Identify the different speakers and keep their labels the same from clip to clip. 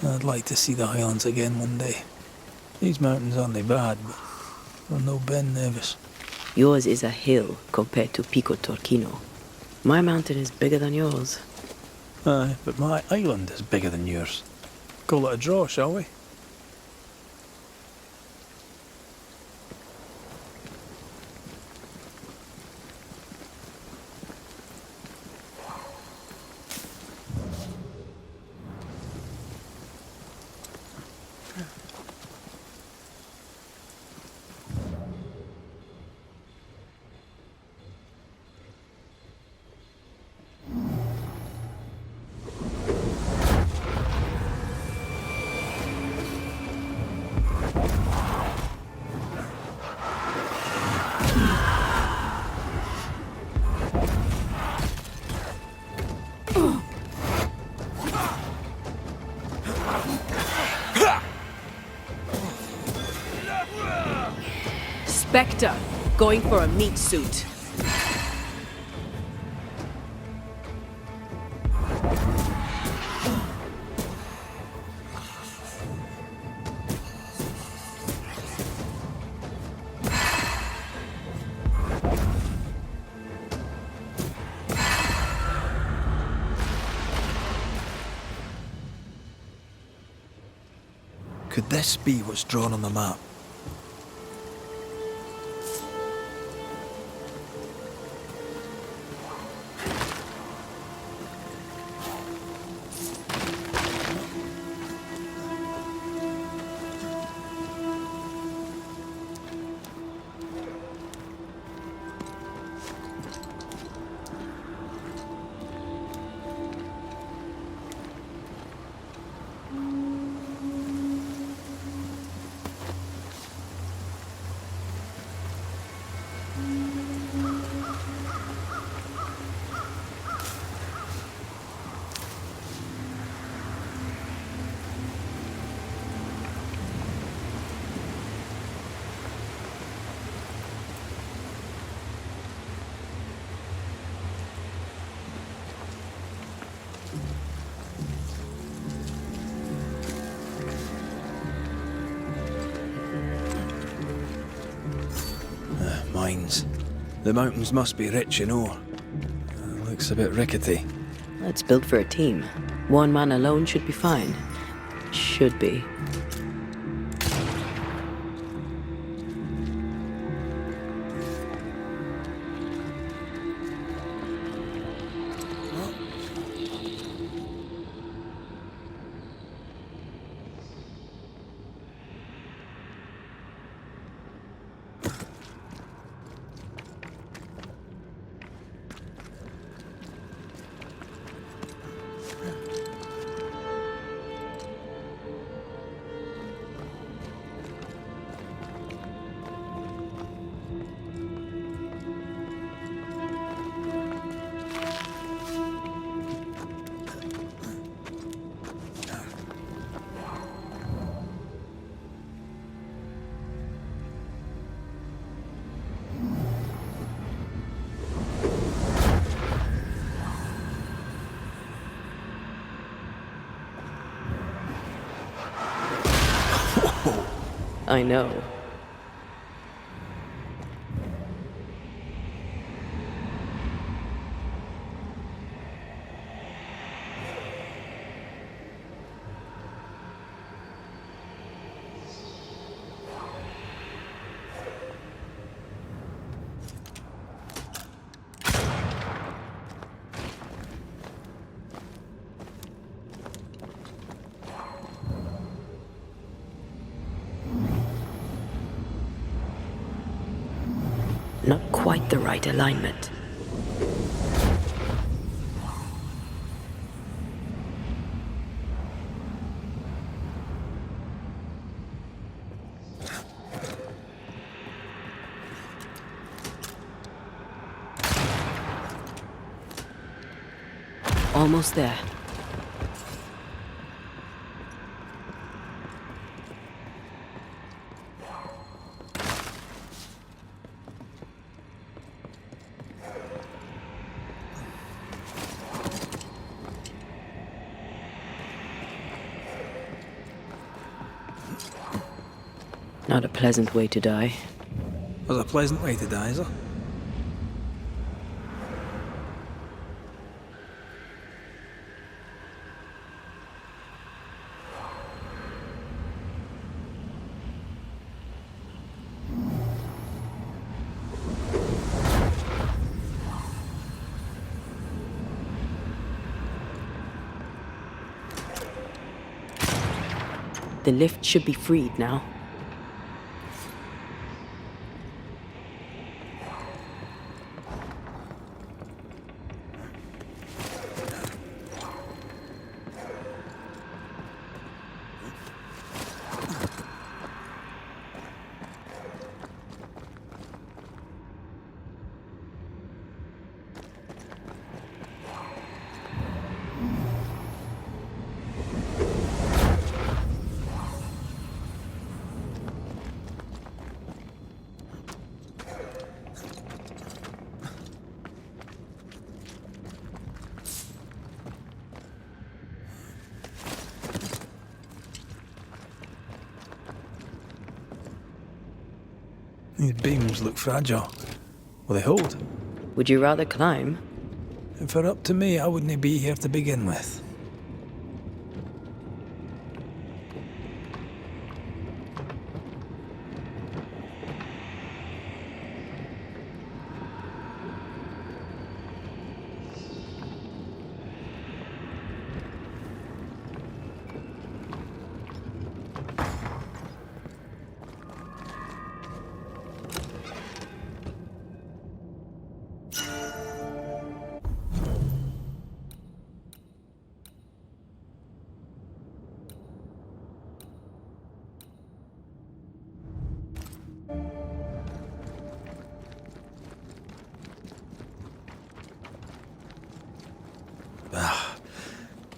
Speaker 1: I'd like to see the Highlands again one day. These mountains aren't they bad, but they're no Ben Nevis.
Speaker 2: Yours is a hill compared to Pico Torquino. My mountain is bigger than yours.
Speaker 1: Aye, but my island is bigger than yours. Call it a draw, shall we?
Speaker 2: Spectre, going for a meat suit.
Speaker 3: Could this be what's drawn on the map?
Speaker 1: Mines. The mountains must be rich in ore. Looks a bit rickety.
Speaker 2: It's built for a team. One man alone should be fine. Should be. I know. Not quite the right alignment. Almost there. Not a pleasant way to die.
Speaker 1: Was a pleasant way to die, is it?
Speaker 2: The lift should be freed now.
Speaker 1: These beams look fragile. Will they hold?
Speaker 2: Would you rather climb?
Speaker 1: If it were up to me, I wouldn't be here to begin with.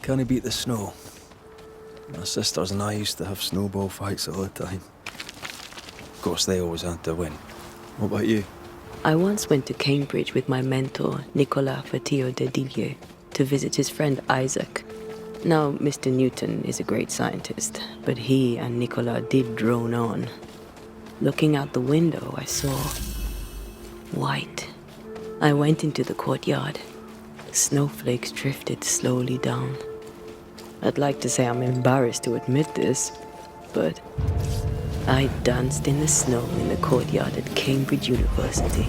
Speaker 3: Can't beat the snow. My sisters and I used to have snowball fights all the time. Of course, they always had to win. What about you?
Speaker 2: I once went to Cambridge with my mentor, Nicolas Fatio de Dillier, to visit his friend Isaac. Now, Mr. Newton is a great scientist, but he and Nicolas did drone on. Looking out the window, I saw white. I went into the courtyard. Snowflakes drifted slowly down. I'd like to say I'm embarrassed to admit this, but I danced in the snow in the courtyard at Cambridge University.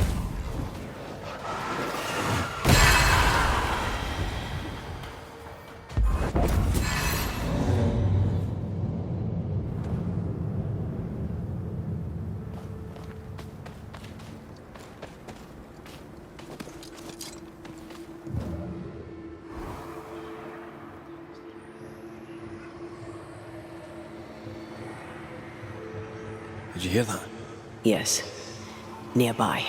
Speaker 3: Did you hear that?
Speaker 2: Yes, nearby.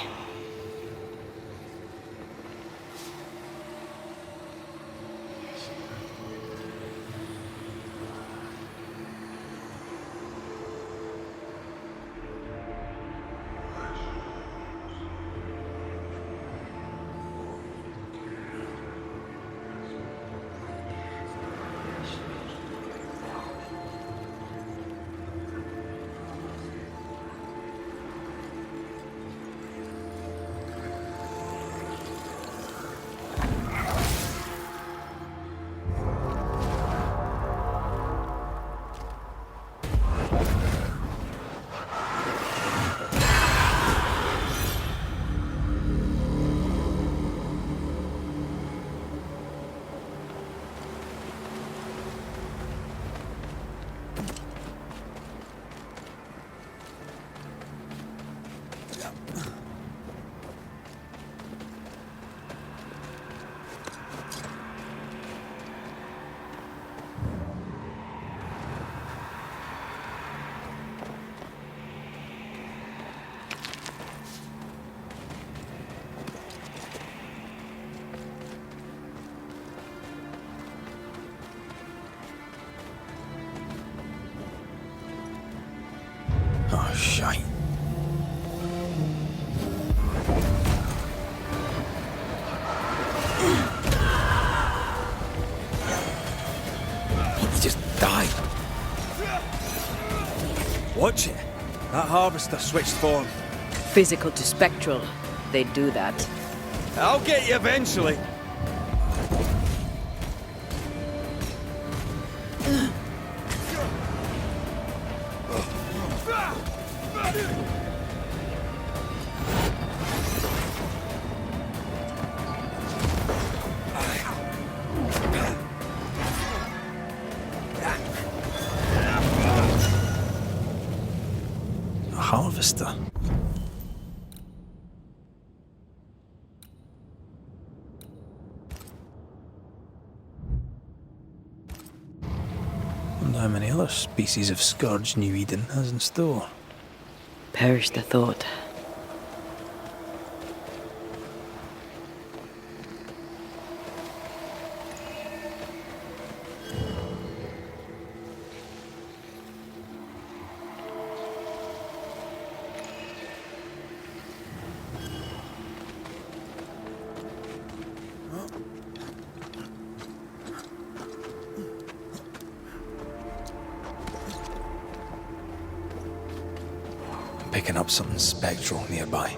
Speaker 1: Oh, shite. He just died. Watch it.
Speaker 3: That harvester switched form.
Speaker 2: Physical to spectral. They do that.
Speaker 3: I'll get you eventually.
Speaker 1: A harvester. Wonder how many other species of scourge New Eden has in store.
Speaker 2: Perish the thought.
Speaker 1: Picking up something spectral nearby.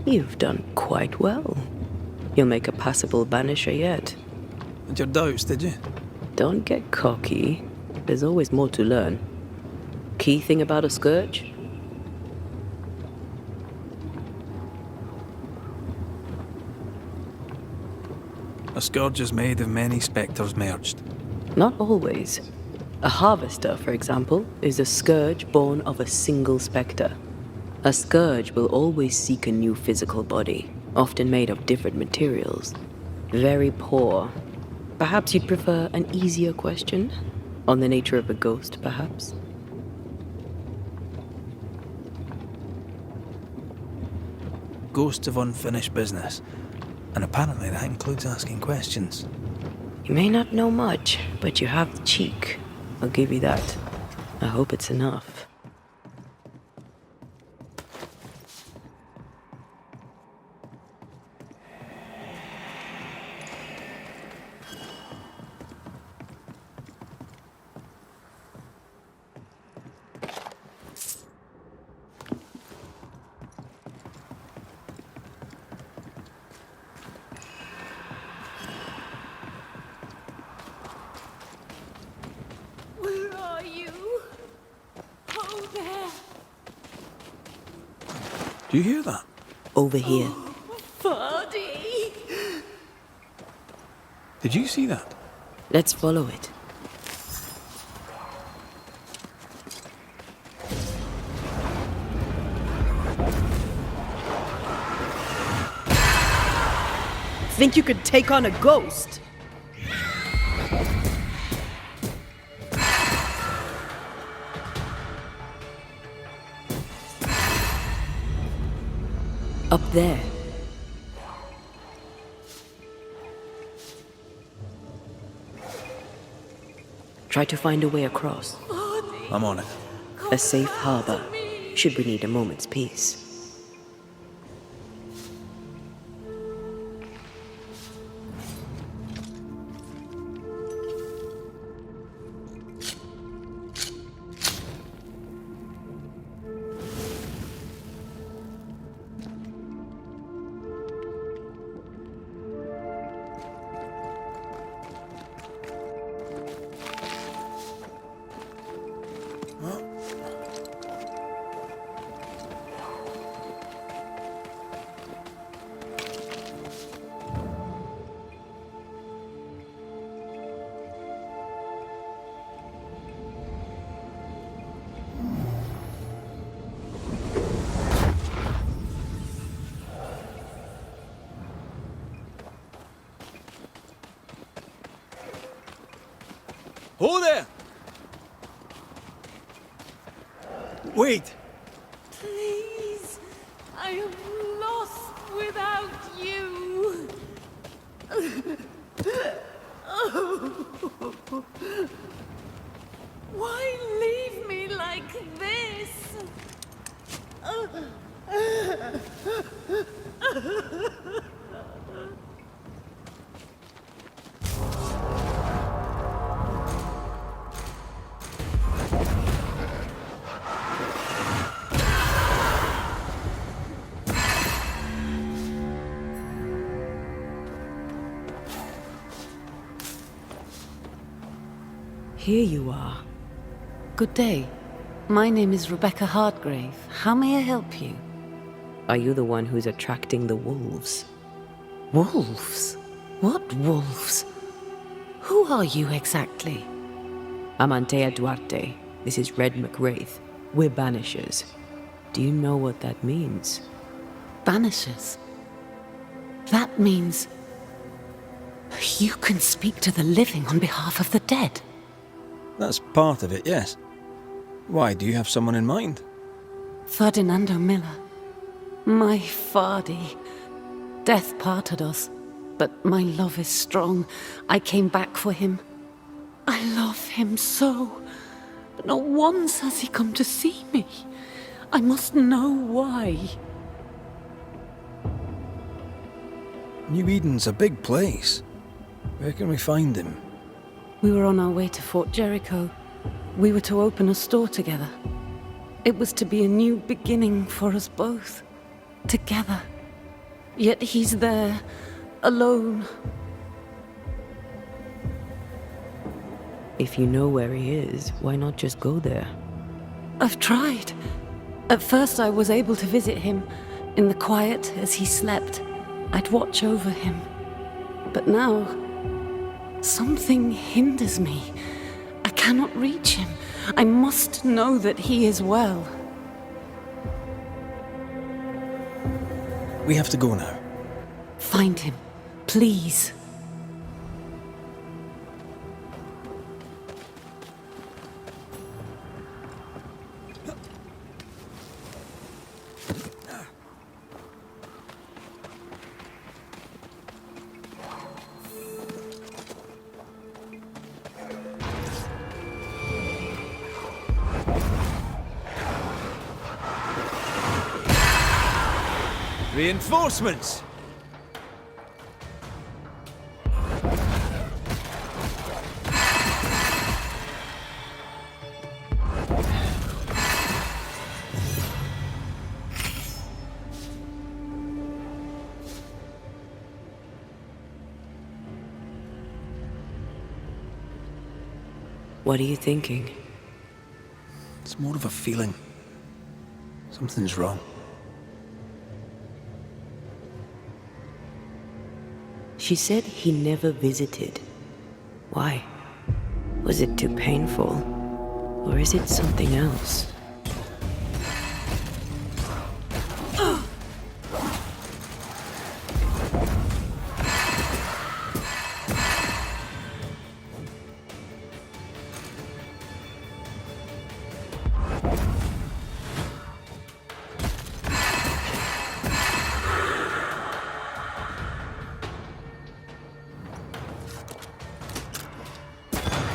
Speaker 2: You've done quite well. You'll make a passable banisher yet.
Speaker 1: Had your doubts, did you?
Speaker 2: Don't get cocky. There's always more to learn. Key thing about a scourge?
Speaker 1: A scourge is made of many spectres merged.
Speaker 2: Not always. A harvester, for example, is a scourge born of a single spectre. A scourge will always seek a new physical body, often made of different materials. Very poor. Perhaps you'd prefer an easier question? On the nature of a ghost, perhaps?
Speaker 1: Ghosts of unfinished business. And apparently that includes asking questions.
Speaker 2: You may not know much, but you have the cheek. I'll give you that. I hope it's enough.
Speaker 4: Where are you? Oh, there.
Speaker 1: Do you hear that?
Speaker 2: Over here.
Speaker 4: Buddy.
Speaker 1: Did you see that?
Speaker 2: Let's follow it. Think you could take on a ghost? Up there. Try to find a way across.
Speaker 1: I'm on it.
Speaker 2: A safe harbor.
Speaker 4: Me.
Speaker 2: should we need a moment's peace.
Speaker 3: Ho there! Wait!
Speaker 4: Please, I am lost without you. Why leave me like this?
Speaker 2: Here you are. Good day. My name is Rebecca Hardgrave. How may I help you? Are you the one who's attracting the wolves? Wolves? What wolves? Who are you exactly? I'm Antea Duarte. This is Red McWraith. We're Banishers. Do you know what that means? Banishers? That means... you can speak to the living on behalf of the dead.
Speaker 3: That's part of it, yes. Why, do you have someone in mind?
Speaker 2: Ferdinando Miller. My Fardy. Death parted us, but my love is strong. I came back for him. I love him so, but not once has he come to see me. I must know why.
Speaker 3: New Eden's a big place. Where can we find him?
Speaker 2: We were on our way to Fort Jericho. We were to open a store together. It was to be a new beginning for us both. Together. Yet he's there, alone. If you know where he is, why not just go there? I've tried. At first I was able to visit him. In the quiet, as he slept, I'd watch over him. But now... something hinders me. I cannot reach him. I must know that he is well.
Speaker 3: We have to go now.
Speaker 2: Find him, please.
Speaker 3: Reinforcements!
Speaker 2: What are you thinking?
Speaker 3: It's more of a feeling. Something's wrong.
Speaker 2: She said he never visited. Why? Was it too painful? Or is it something else?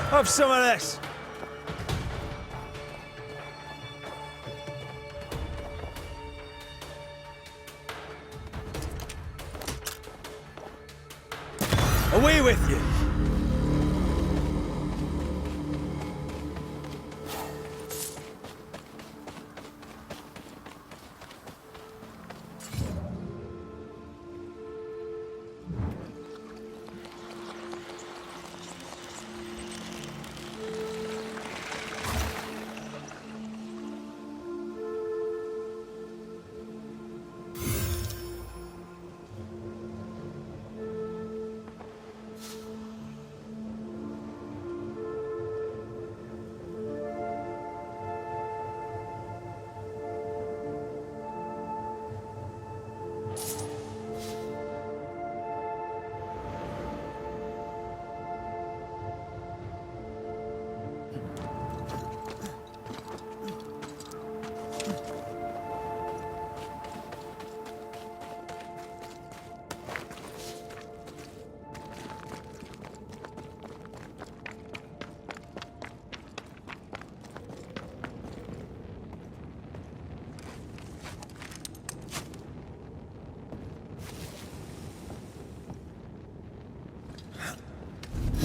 Speaker 3: Have some of this! Away with you!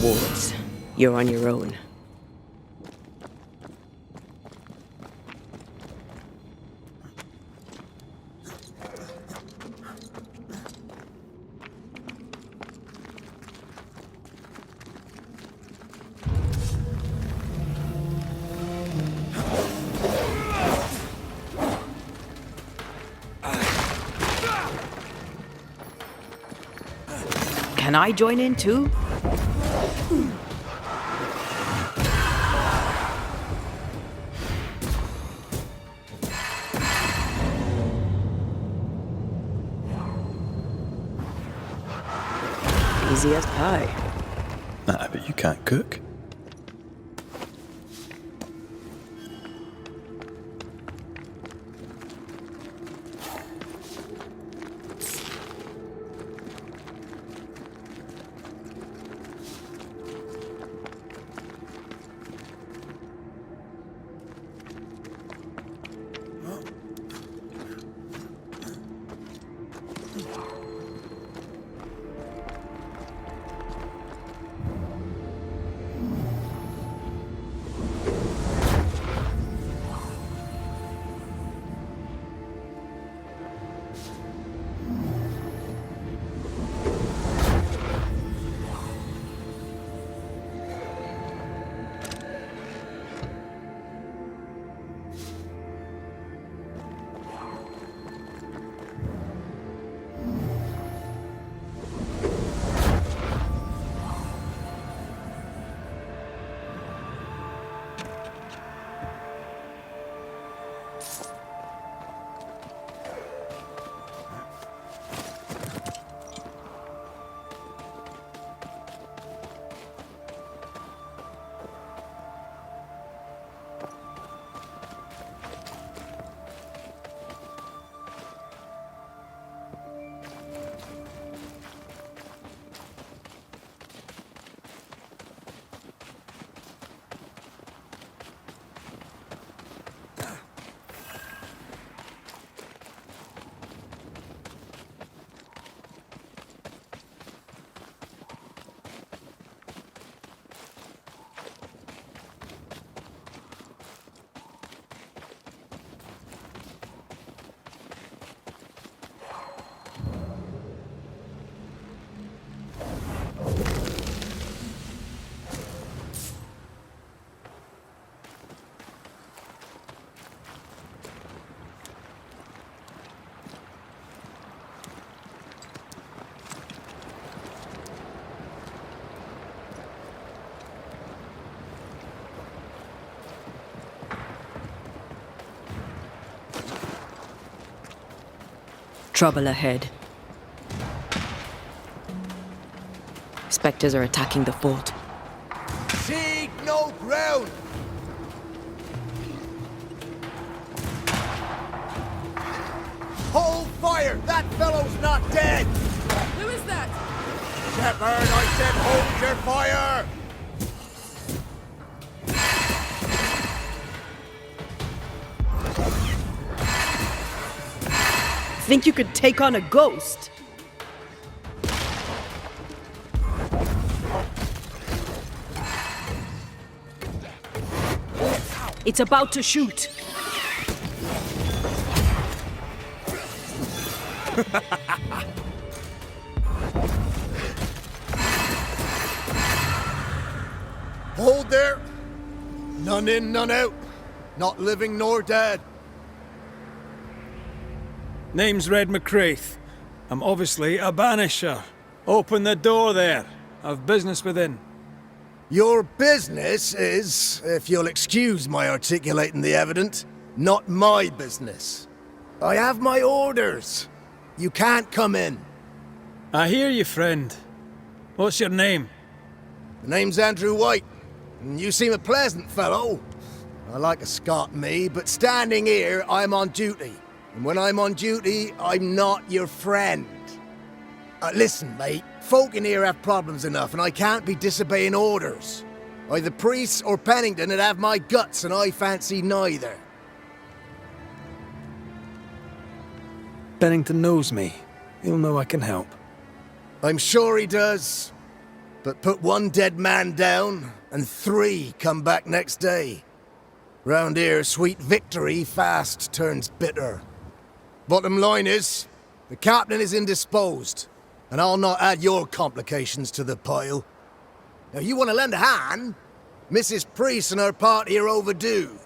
Speaker 2: Wards, you're on your own. Can I join in too? Easy as pie.
Speaker 3: Nah, but you can't cook.
Speaker 2: Trouble ahead. Spectres are attacking the fort.
Speaker 5: Seek no ground! Hold fire! That fellow's not dead!
Speaker 4: Who is that?
Speaker 5: Shepherd, I said hold your fire!
Speaker 2: Think you could take on a ghost? It's about to shoot.
Speaker 5: Hold there. None in, none out. Not living nor dead.
Speaker 1: Name's Red McCraith. I'm obviously a banisher. Open the door there. I've business within.
Speaker 5: Your business is, if you'll excuse my articulating the evident, not my business. I have my orders. You can't come in.
Speaker 1: I hear you, friend. What's your name?
Speaker 5: The name's Andrew White, and you seem a pleasant fellow. I like a Scot, me, but standing here, I'm on duty. And when I'm on duty, I'm not your friend. Listen, mate, folk in here have problems enough, and I can't be disobeying orders. Either priests or Pennington would have my guts, and I fancy neither.
Speaker 3: Bennington knows me. He'll know I can help.
Speaker 5: I'm sure he does. But put one dead man down, and 3 come back next day. Round here, sweet victory fast turns bitter. Bottom line is, the captain is indisposed, and I'll not add your complications to the pile. Now, you want to lend a hand? Mrs. Priest and her party are overdue.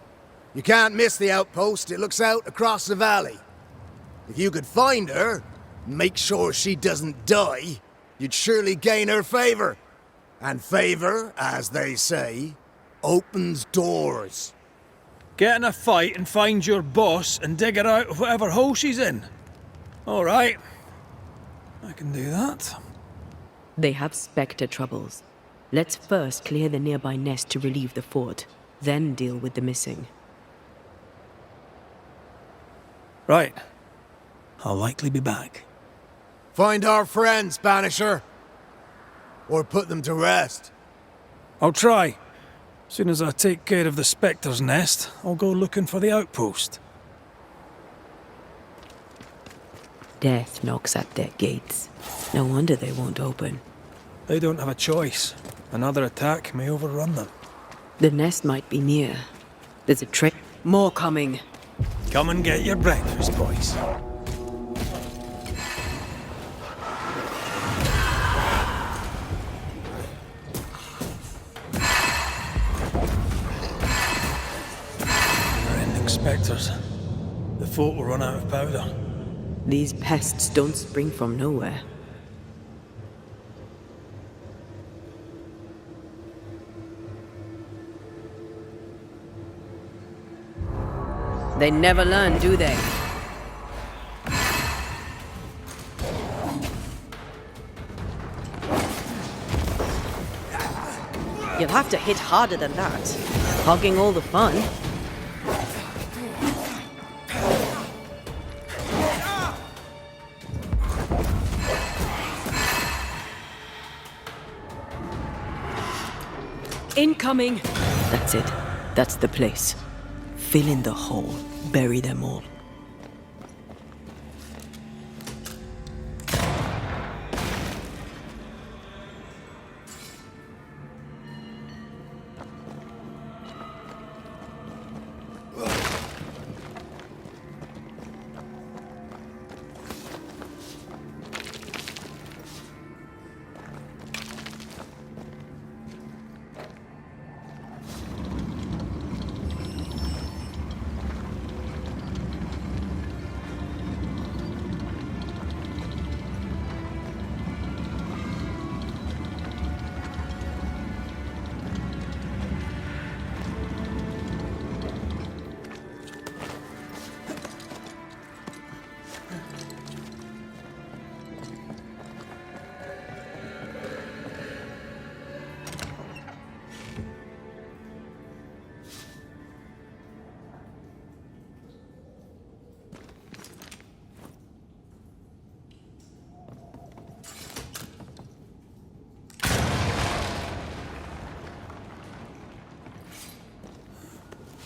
Speaker 5: You can't miss the outpost, it looks out across the valley. If you could find her, and make sure she doesn't die, you'd surely gain her favor. And favor, as they say, opens doors.
Speaker 1: Get in a fight and find your boss and dig her out of whatever hole she's in. All right. I can do that.
Speaker 2: They have Spectre troubles. Let's first clear the nearby nest to relieve the fort, then deal with the missing.
Speaker 1: Right. I'll likely be back.
Speaker 5: Find our friends, Banisher. Or put them to rest.
Speaker 1: I'll try. Soon as I take care of the Spectre's nest, I'll go looking for the outpost.
Speaker 2: Death knocks at their gates. No wonder they won't open.
Speaker 1: They don't have a choice. Another attack may overrun them.
Speaker 2: The nest might be near. There's a train. More coming.
Speaker 1: Come and get your breakfast, boys. Spectres. The fort will run out of powder.
Speaker 2: These pests don't spring from nowhere. They never learn, do they? You'll have to hit harder than that. Hogging all the fun. Incoming! That's it. That's the place. Fill in the hole. Bury them all.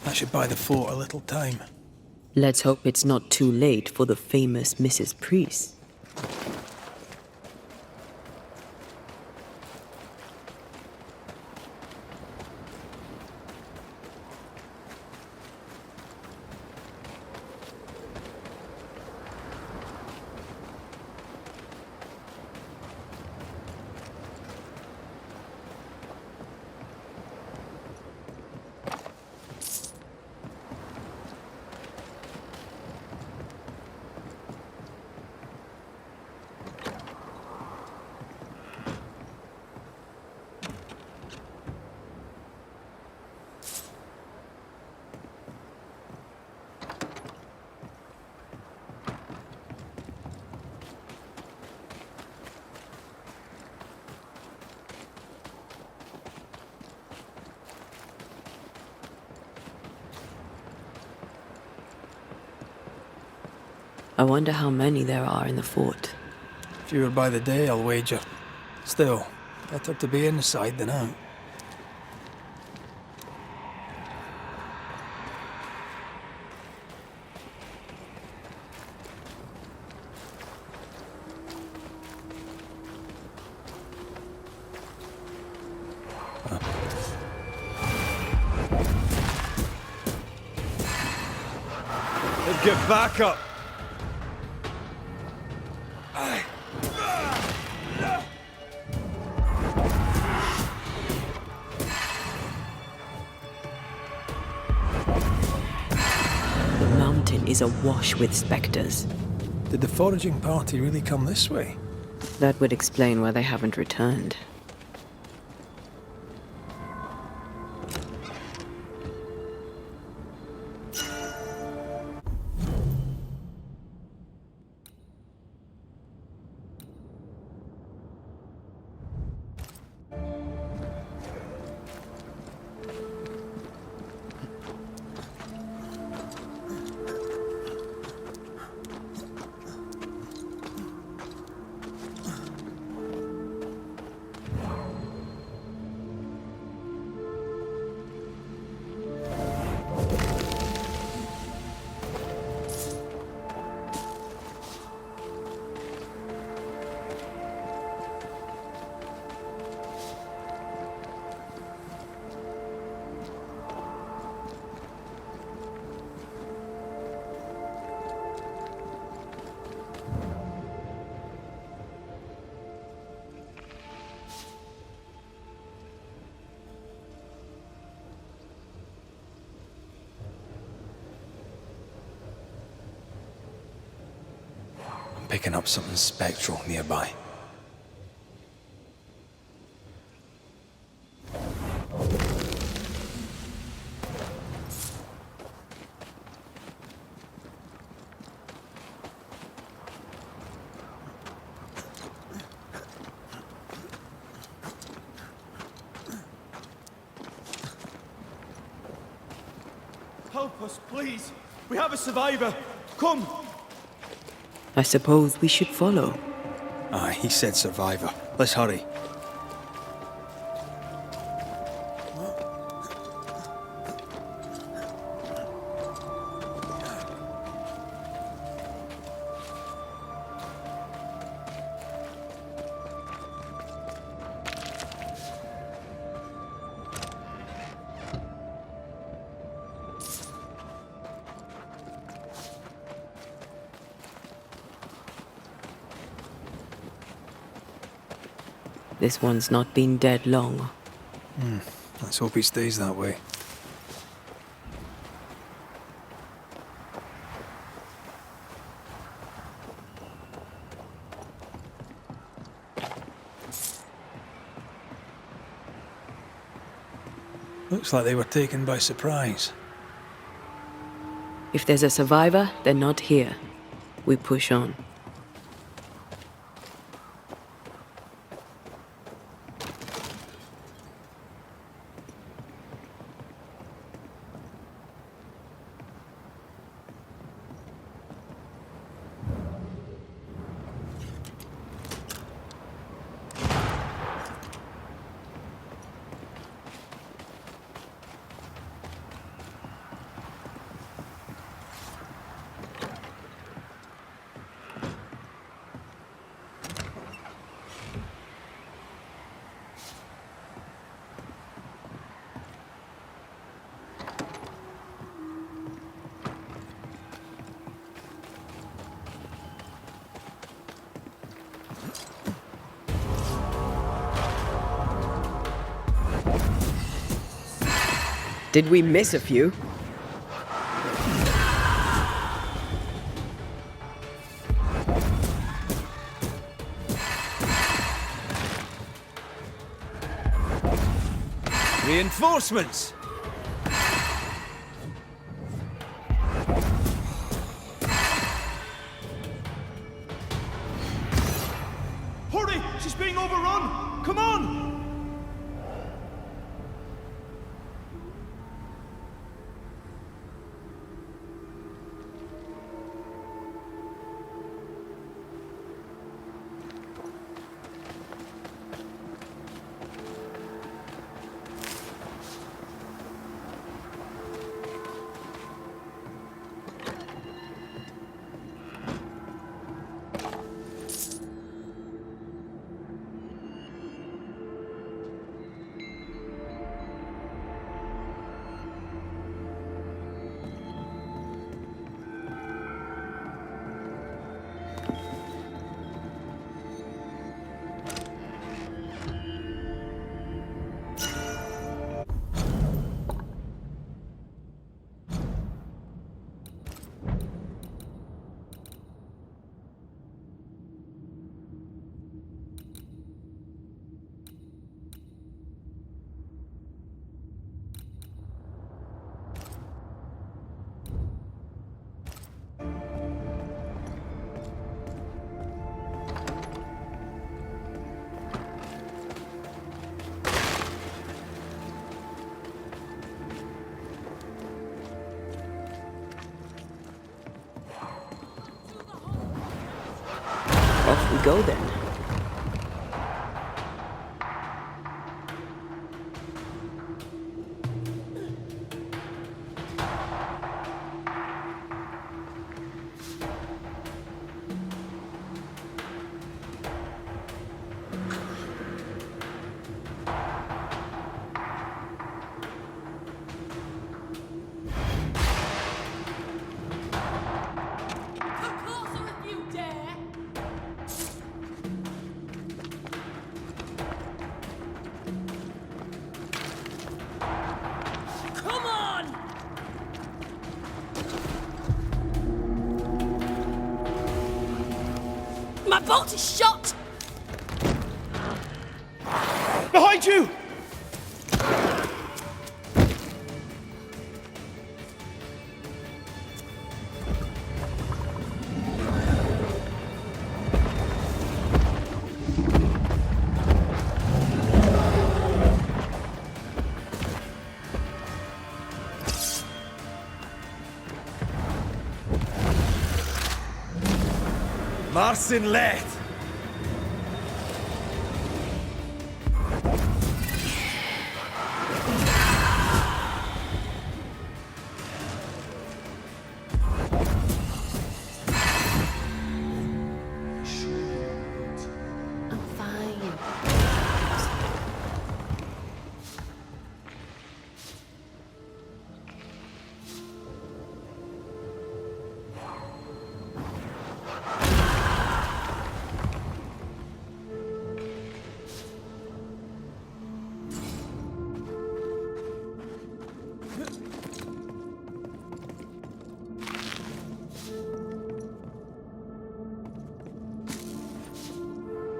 Speaker 1: That should buy the fort a little time.
Speaker 2: Let's hope it's not too late for the famous Mrs. Priest. I wonder how many there are in the fort.
Speaker 1: Fewer by the day, I'll wager. Still, better to be inside than out.
Speaker 3: Get back up!
Speaker 2: The mountain is awash with specters.
Speaker 1: Did the foraging party really come this way?
Speaker 2: That would explain why they haven't returned.
Speaker 3: Picking up something spectral nearby.
Speaker 6: Help us, please. We have a survivor. Come.
Speaker 2: I suppose we should follow.
Speaker 3: Aye, he said survivor. Let's hurry.
Speaker 2: This one's not been dead long.
Speaker 3: Let's hope he stays that way.
Speaker 1: Looks like they were taken by surprise.
Speaker 2: If there's a survivor, they're not here. We push on. Did we miss a few?
Speaker 3: Reinforcements!
Speaker 6: Hurry! She's being overrun! Come on!
Speaker 2: Off we go then.
Speaker 4: Come closer if you dare! Come on! My bolt is shot!
Speaker 6: Behind you!
Speaker 1: Marcin Let!
Speaker 4: I'm fine.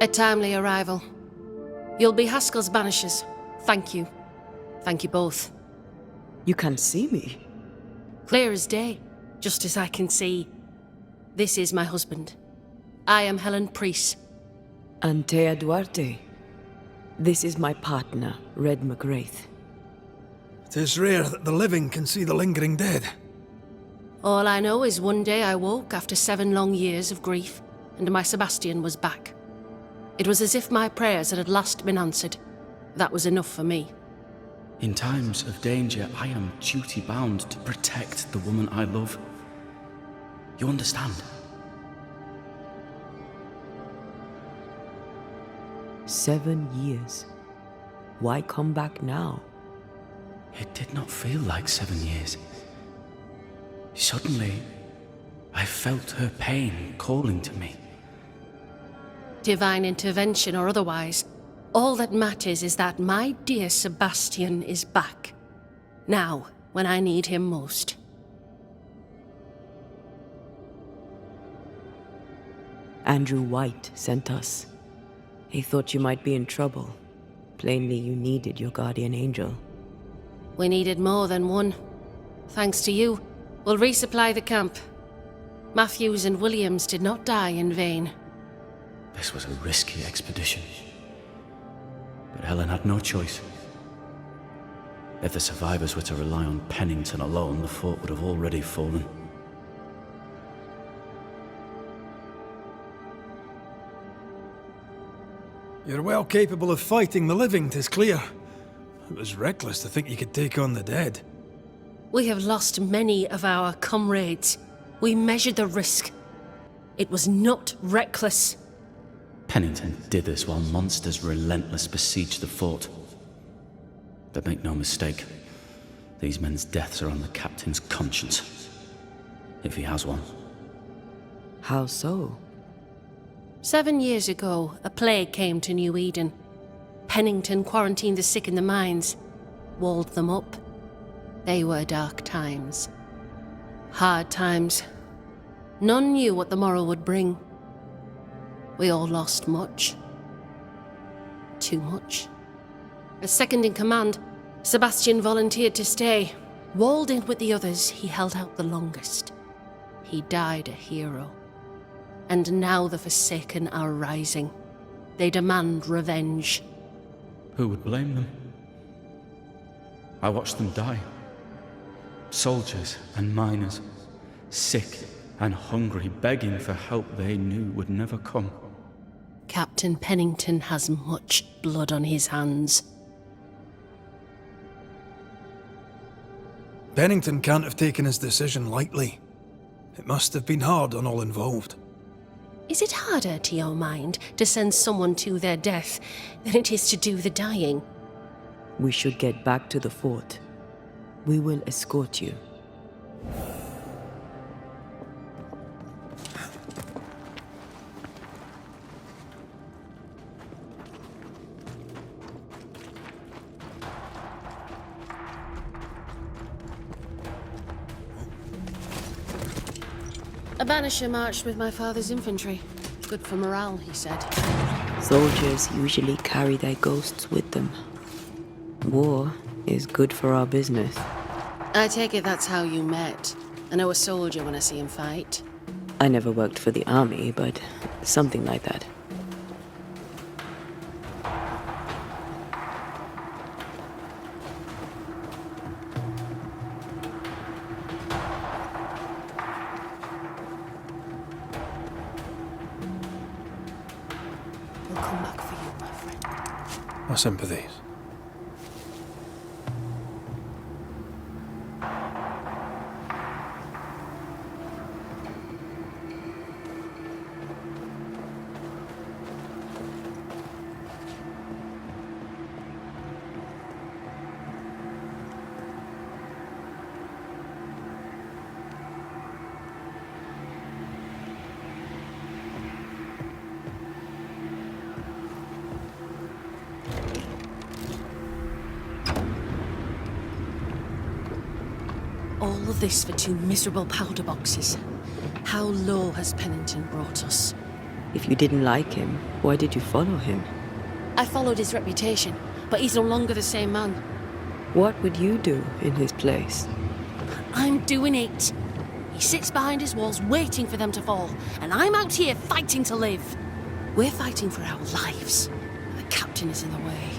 Speaker 7: A timely arrival. You'll be Haskell's Banishers. Thank you. Thank you both.
Speaker 2: You can see me.
Speaker 7: Clear as day, just as I can see. This is my husband. I am Helen Priest.
Speaker 2: Antea Duarte. This is my partner, Red McGrath.
Speaker 1: 'Tis rare that the living can see the lingering dead.
Speaker 7: All I know is one day I woke after 7 long years of grief, and my Sebastian was back. It was as if my prayers had at last been answered. That was enough for me.
Speaker 8: In times of danger, I am duty-bound to protect the woman I love. You understand?
Speaker 2: 7 years. Why come back now?
Speaker 8: It did not feel like 7 years. Suddenly, I felt her pain calling to me.
Speaker 7: Divine intervention or otherwise, all that matters is that my dear Sebastian is back. Now, when I need him most.
Speaker 2: Andrew White sent us. He thought you might be in trouble. Plainly, you needed your guardian angel.
Speaker 7: We needed more than one. Thanks to you, we'll resupply the camp. Matthews and Williams did not die in vain.
Speaker 8: This was a risky expedition. But Helen had no choice. If the survivors were to rely on Pennington alone, the fort would have already fallen.
Speaker 1: You're well capable of fighting the living, 'tis clear. It was reckless to think you could take on the dead.
Speaker 7: We have lost many of our comrades. We measured the risk. It was not reckless.
Speaker 8: Pennington did this while monsters relentless besieged the fort. But make no mistake, these men's deaths are on the captain's conscience. If he has one.
Speaker 2: How so?
Speaker 7: 7 years ago, a plague came to New Eden. Pennington quarantined the sick in the mines, walled them up. They were dark times. Hard times. None knew what the morrow would bring. We all lost much. Too much. As second in command, Sebastian volunteered to stay. Walled in with the others, he held out the longest. He died a hero. And now the Forsaken are rising. They demand revenge.
Speaker 8: Who would blame them? I watched them die. Soldiers and miners, sick and hungry, begging for help they knew would never come.
Speaker 7: Captain Pennington has much blood on his hands.
Speaker 1: Pennington can't have taken his decision lightly. It must have been hard on all involved.
Speaker 7: Is it harder, to your mind, to send someone to their death than it is to do the dying?
Speaker 2: We should get back to the fort. We will escort you.
Speaker 7: A banisher marched with my father's infantry. Good for morale, he said.
Speaker 2: Soldiers usually carry their ghosts with them. War is good for our business.
Speaker 7: I take it that's how you met. I know a soldier when I see him fight.
Speaker 2: I never worked for the army, but something like that.
Speaker 7: We'll come back for you, my friend.
Speaker 1: My sympathies.
Speaker 7: All of this for 2 miserable powder boxes. How low has Pennington brought us?
Speaker 2: If you didn't like him, why did you follow him?
Speaker 7: I followed his reputation, but he's no longer the same man.
Speaker 2: What would you do in his place?
Speaker 7: I'm doing it. He sits behind his walls waiting for them to fall, and I'm out here fighting to live. We're fighting for our lives. The captain is in the way.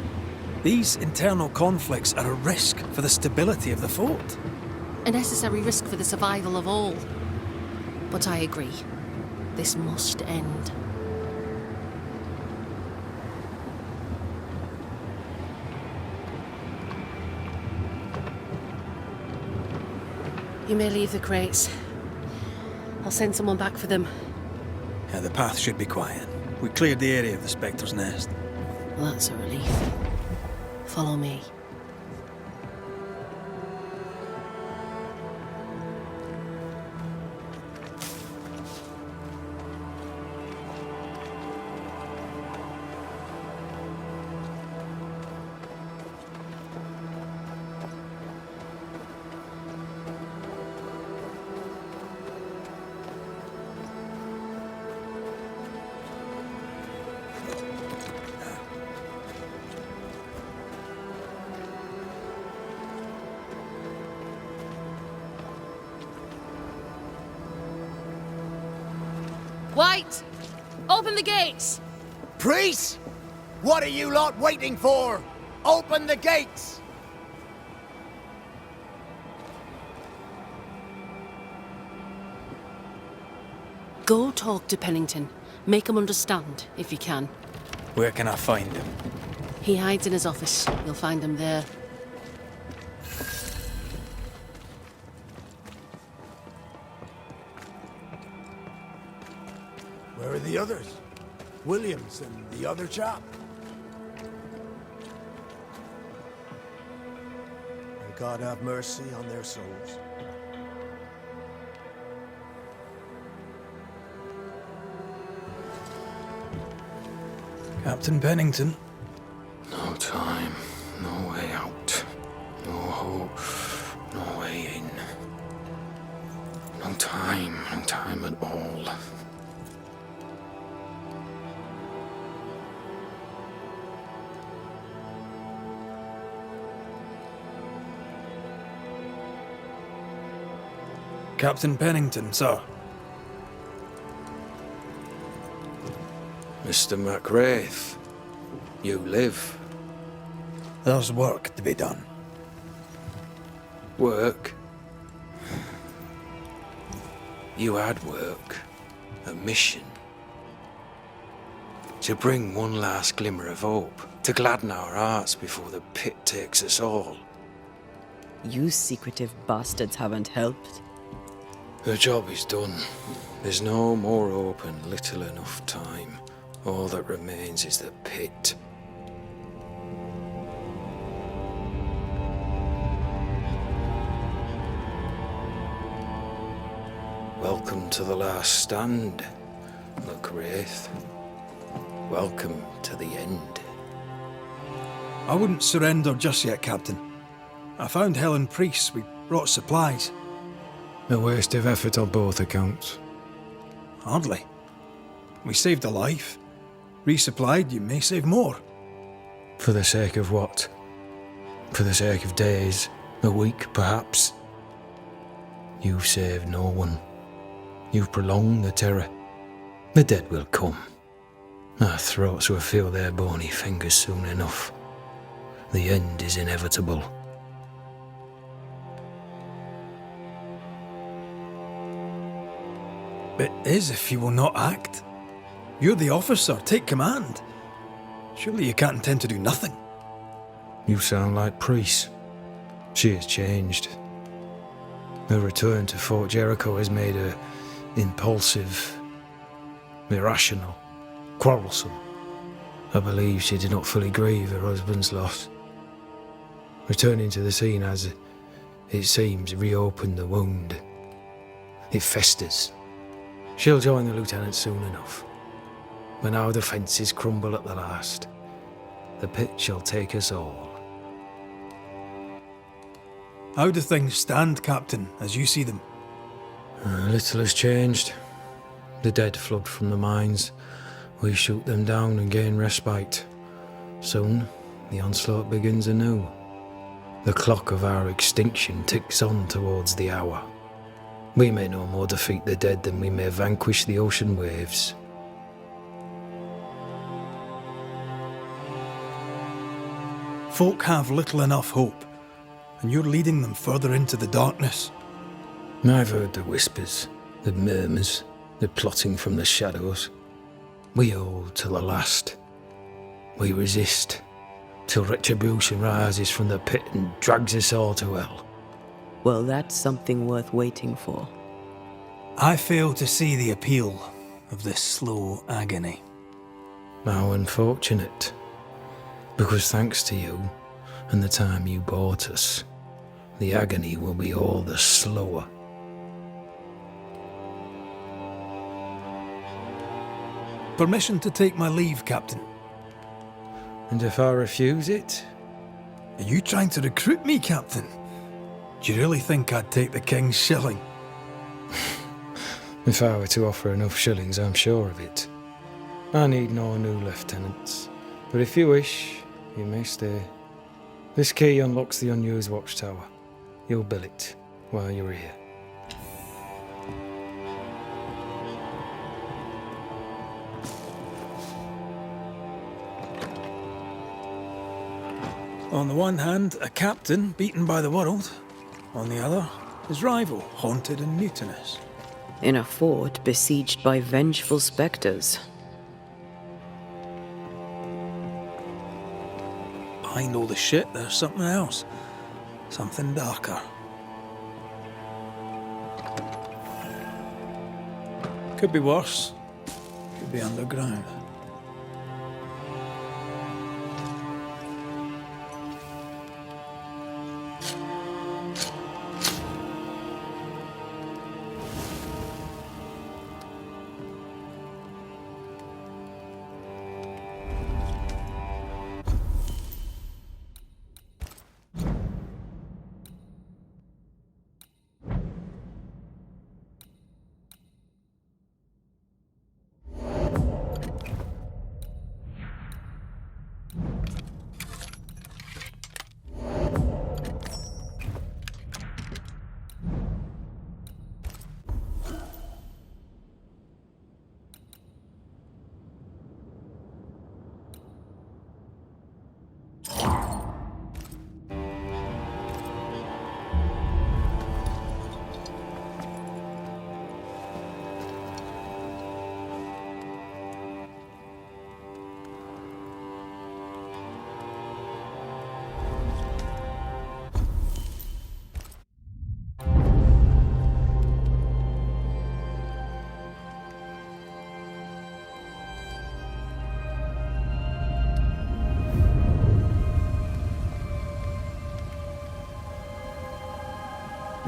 Speaker 1: These internal conflicts are a risk for the stability of the fort.
Speaker 7: A necessary risk for the survival of all. But I agree. This must end. You may leave the crates. I'll send someone back for them.
Speaker 1: Yeah, the path should be quiet. We cleared the area of the Spectre's nest.
Speaker 7: Well, that's a relief. Follow me. White! Open the gates!
Speaker 5: Priest! What are you lot waiting for? Open the gates!
Speaker 7: Go talk to Pennington. Make him understand, if you can.
Speaker 1: Where can I find him?
Speaker 7: He hides in his office. You'll find him there.
Speaker 5: Where are the others? Williams and the other chap? May God have mercy on their souls.
Speaker 1: Captain Pennington.
Speaker 3: No time, no way out. No hope, no way in. No time at all.
Speaker 1: Captain Pennington, sir.
Speaker 3: Mr. MacWraith, you live.
Speaker 1: There's work to be done.
Speaker 3: Work? You had work. A mission. To bring one last glimmer of hope, to gladden our hearts before the pit takes us all.
Speaker 2: You secretive bastards haven't helped.
Speaker 3: The job is done. There's no more hope and little enough time. All that remains is the pit. Welcome to the last stand, McWraith. Welcome to the end.
Speaker 1: I wouldn't surrender just yet, Captain. I found Helen Priest. We brought supplies.
Speaker 3: A waste of effort on both accounts.
Speaker 1: Hardly. We saved a life. Resupplied, you may save more.
Speaker 3: For the sake of what? For the sake of days, a week perhaps? You've saved no one. You've prolonged the terror. The dead will come. Our throats will feel their bony fingers soon enough. The end is inevitable.
Speaker 1: It is if you will not act. You're the officer, take command. Surely you can't intend to do nothing.
Speaker 3: You sound like Priest. She has changed. Her return to Fort Jericho has made her impulsive, irrational, quarrelsome. I believe she did not fully grieve her husband's loss. Returning to the scene has, it seems, reopened the wound. It festers. She'll join the lieutenant soon enough. When our defences crumble at the last, the pit shall take us all.
Speaker 1: How do things stand, Captain, as you see them?
Speaker 3: Little has changed. The dead flood from the mines. We shoot them down and gain respite. Soon, the onslaught begins anew. The clock of our extinction ticks on towards the hour. We may no more defeat the dead than we may vanquish the ocean waves.
Speaker 1: Folk have little enough hope, and you're leading them further into the darkness.
Speaker 3: I've heard the whispers, the murmurs, the plotting from the shadows. We hold till the last. We resist, till retribution rises from the pit and drags us all to hell.
Speaker 2: Well, that's something worth waiting for.
Speaker 1: I fail to see the appeal of this slow agony.
Speaker 3: How unfortunate. Because thanks to you, and the time you bought us, the agony will be all the slower.
Speaker 1: Permission to take my leave, Captain.
Speaker 3: And if I refuse it?
Speaker 1: Are you trying to recruit me, Captain? Do you really think I'd take the King's shilling?
Speaker 3: If I were to offer enough shillings, I'm sure of it. I need no new lieutenants. But if you wish, you may stay. This key unlocks the unused watchtower. You'll bill it while you're here.
Speaker 1: On the one hand, a captain beaten by the world. On the other, his rival, haunted and mutinous.
Speaker 2: In a fort besieged by vengeful spectres.
Speaker 1: Behind all the shit, there's something else. Something darker. Could be worse. Could be underground.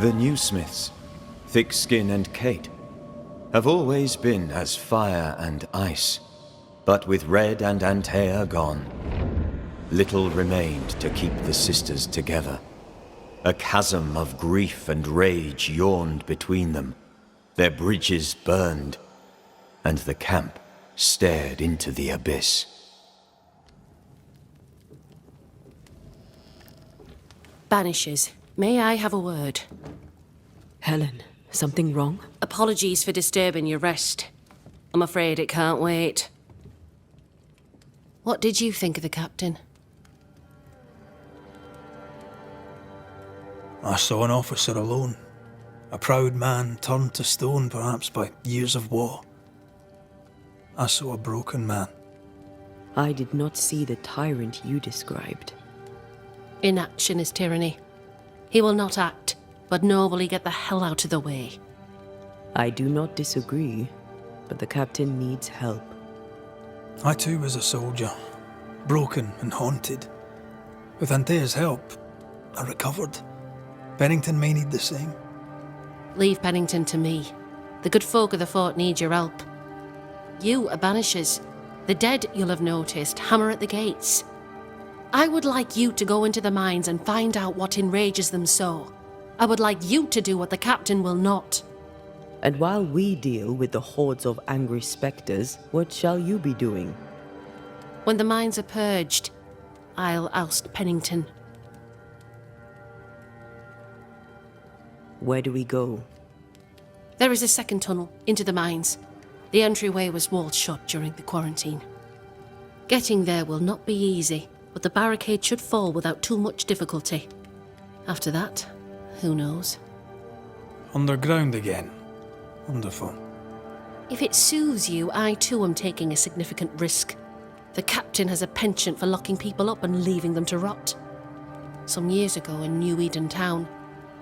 Speaker 9: The new Smiths, Thick-Skin and Kate, have always been as fire and ice. But with Red and Antea gone, little remained to keep the sisters together. A chasm of grief and rage yawned between them. Their bridges burned, and the camp stared into the abyss.
Speaker 7: Banishers, may I have a word?
Speaker 2: Helen, something wrong?
Speaker 7: Apologies for disturbing your rest. I'm afraid it can't wait. What did you think of the captain?
Speaker 1: I saw an officer alone. A proud man turned to stone, perhaps by years of war. I saw a broken man.
Speaker 2: I did not see the tyrant you described.
Speaker 7: Inaction is tyranny. He will not act, but nor will he get the hell out of the way.
Speaker 2: I do not disagree, but the captain needs help.
Speaker 1: I too was a soldier, broken and haunted. With Antea's help, I recovered. Pennington may need the same.
Speaker 7: Leave Pennington to me. The good folk of the fort need your help. You are Banishers. The dead, you'll have noticed, hammer at the gates. I would like you to go into the mines and find out what enrages them so. I would like you to do what the captain will not.
Speaker 2: And while we deal with the hordes of angry spectres, what shall you be doing?
Speaker 7: When the mines are purged, I'll oust Pennington.
Speaker 2: Where do we go?
Speaker 7: There is a second tunnel into the mines. The entryway was walled shut during the quarantine. Getting there will not be easy, but the barricade should fall without too much difficulty. After that, who knows?
Speaker 1: Underground again. Wonderful.
Speaker 7: If it soothes you, I too am taking a significant risk. The captain has a penchant for locking people up and leaving them to rot. Some years ago in New Eden town,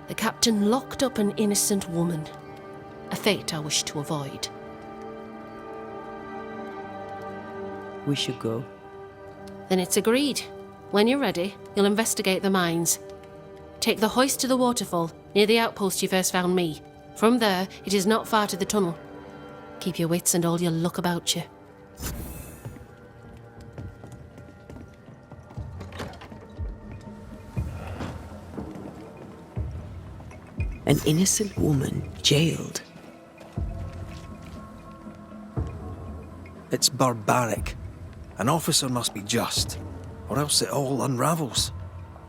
Speaker 7: the captain locked up an innocent woman. A fate I wish to avoid.
Speaker 2: We should go.
Speaker 7: Then it's agreed. When you're ready, you'll investigate the mines. Take the hoist to the waterfall, near the outpost you first found me. From there, it is not far to the tunnel. Keep your wits and all your luck about you.
Speaker 2: An innocent woman jailed.
Speaker 3: It's barbaric. An officer must be just, or else it all unravels.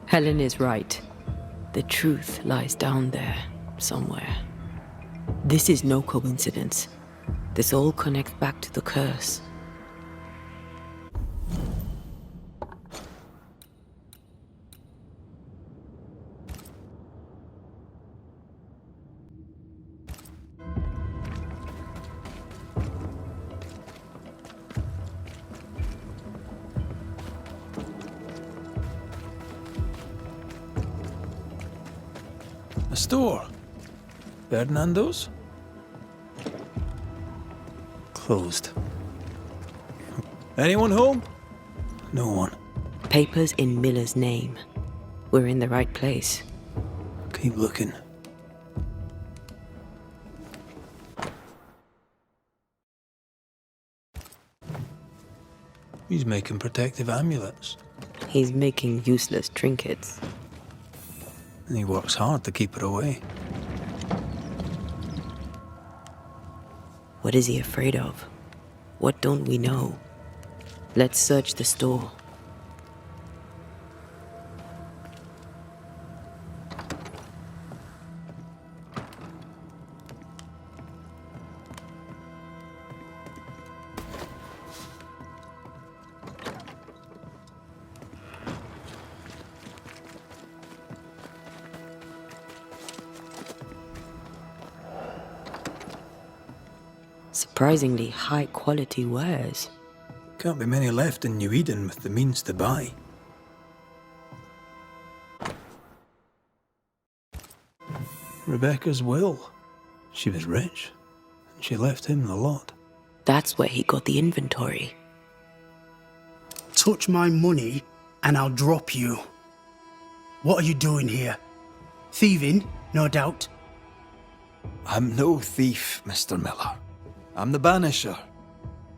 Speaker 2: Helen is right. The truth lies down there, somewhere. This is no coincidence. This all connects back to the curse.
Speaker 1: A store. Ferdinando's? Closed. Anyone home? No one.
Speaker 2: Papers in Miller's name. We're in the right place.
Speaker 1: Keep looking. He's making protective amulets.
Speaker 2: He's making useless trinkets.
Speaker 1: And he works hard to keep it away.
Speaker 2: What is he afraid of? What don't we know? Let's search the store. Surprisingly high quality wares.
Speaker 1: Can't be many left in New Eden with the means to buy. Rebecca's will. She was rich, and she left him the lot.
Speaker 2: That's where he got the inventory.
Speaker 10: Touch my money and I'll drop you. What are you doing here? Thieving? no doubt.
Speaker 1: I'm no thief, Mr. Miller. I'm the Banisher.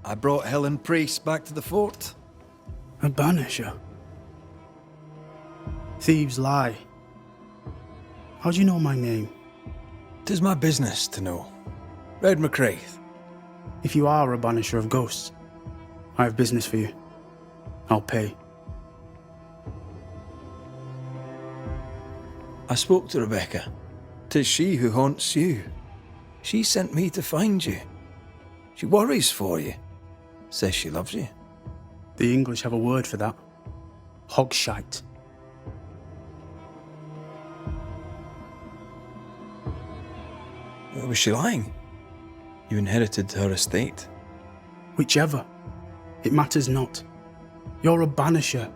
Speaker 1: I brought Helen Priest back to the fort.
Speaker 10: A banisher? Thieves lie. How do you know my name?
Speaker 1: 'Tis my business to know. Red McCraith.
Speaker 10: If you are a banisher of ghosts, I have business for you. I'll pay.
Speaker 1: I spoke to Rebecca. 'Tis she who haunts you. She sent me to find you. She worries for you. Says she loves you.
Speaker 10: The English have a word for that. Hogshite.
Speaker 1: Was she lying? You inherited her estate.
Speaker 10: Whichever. It matters not. You're a banisher.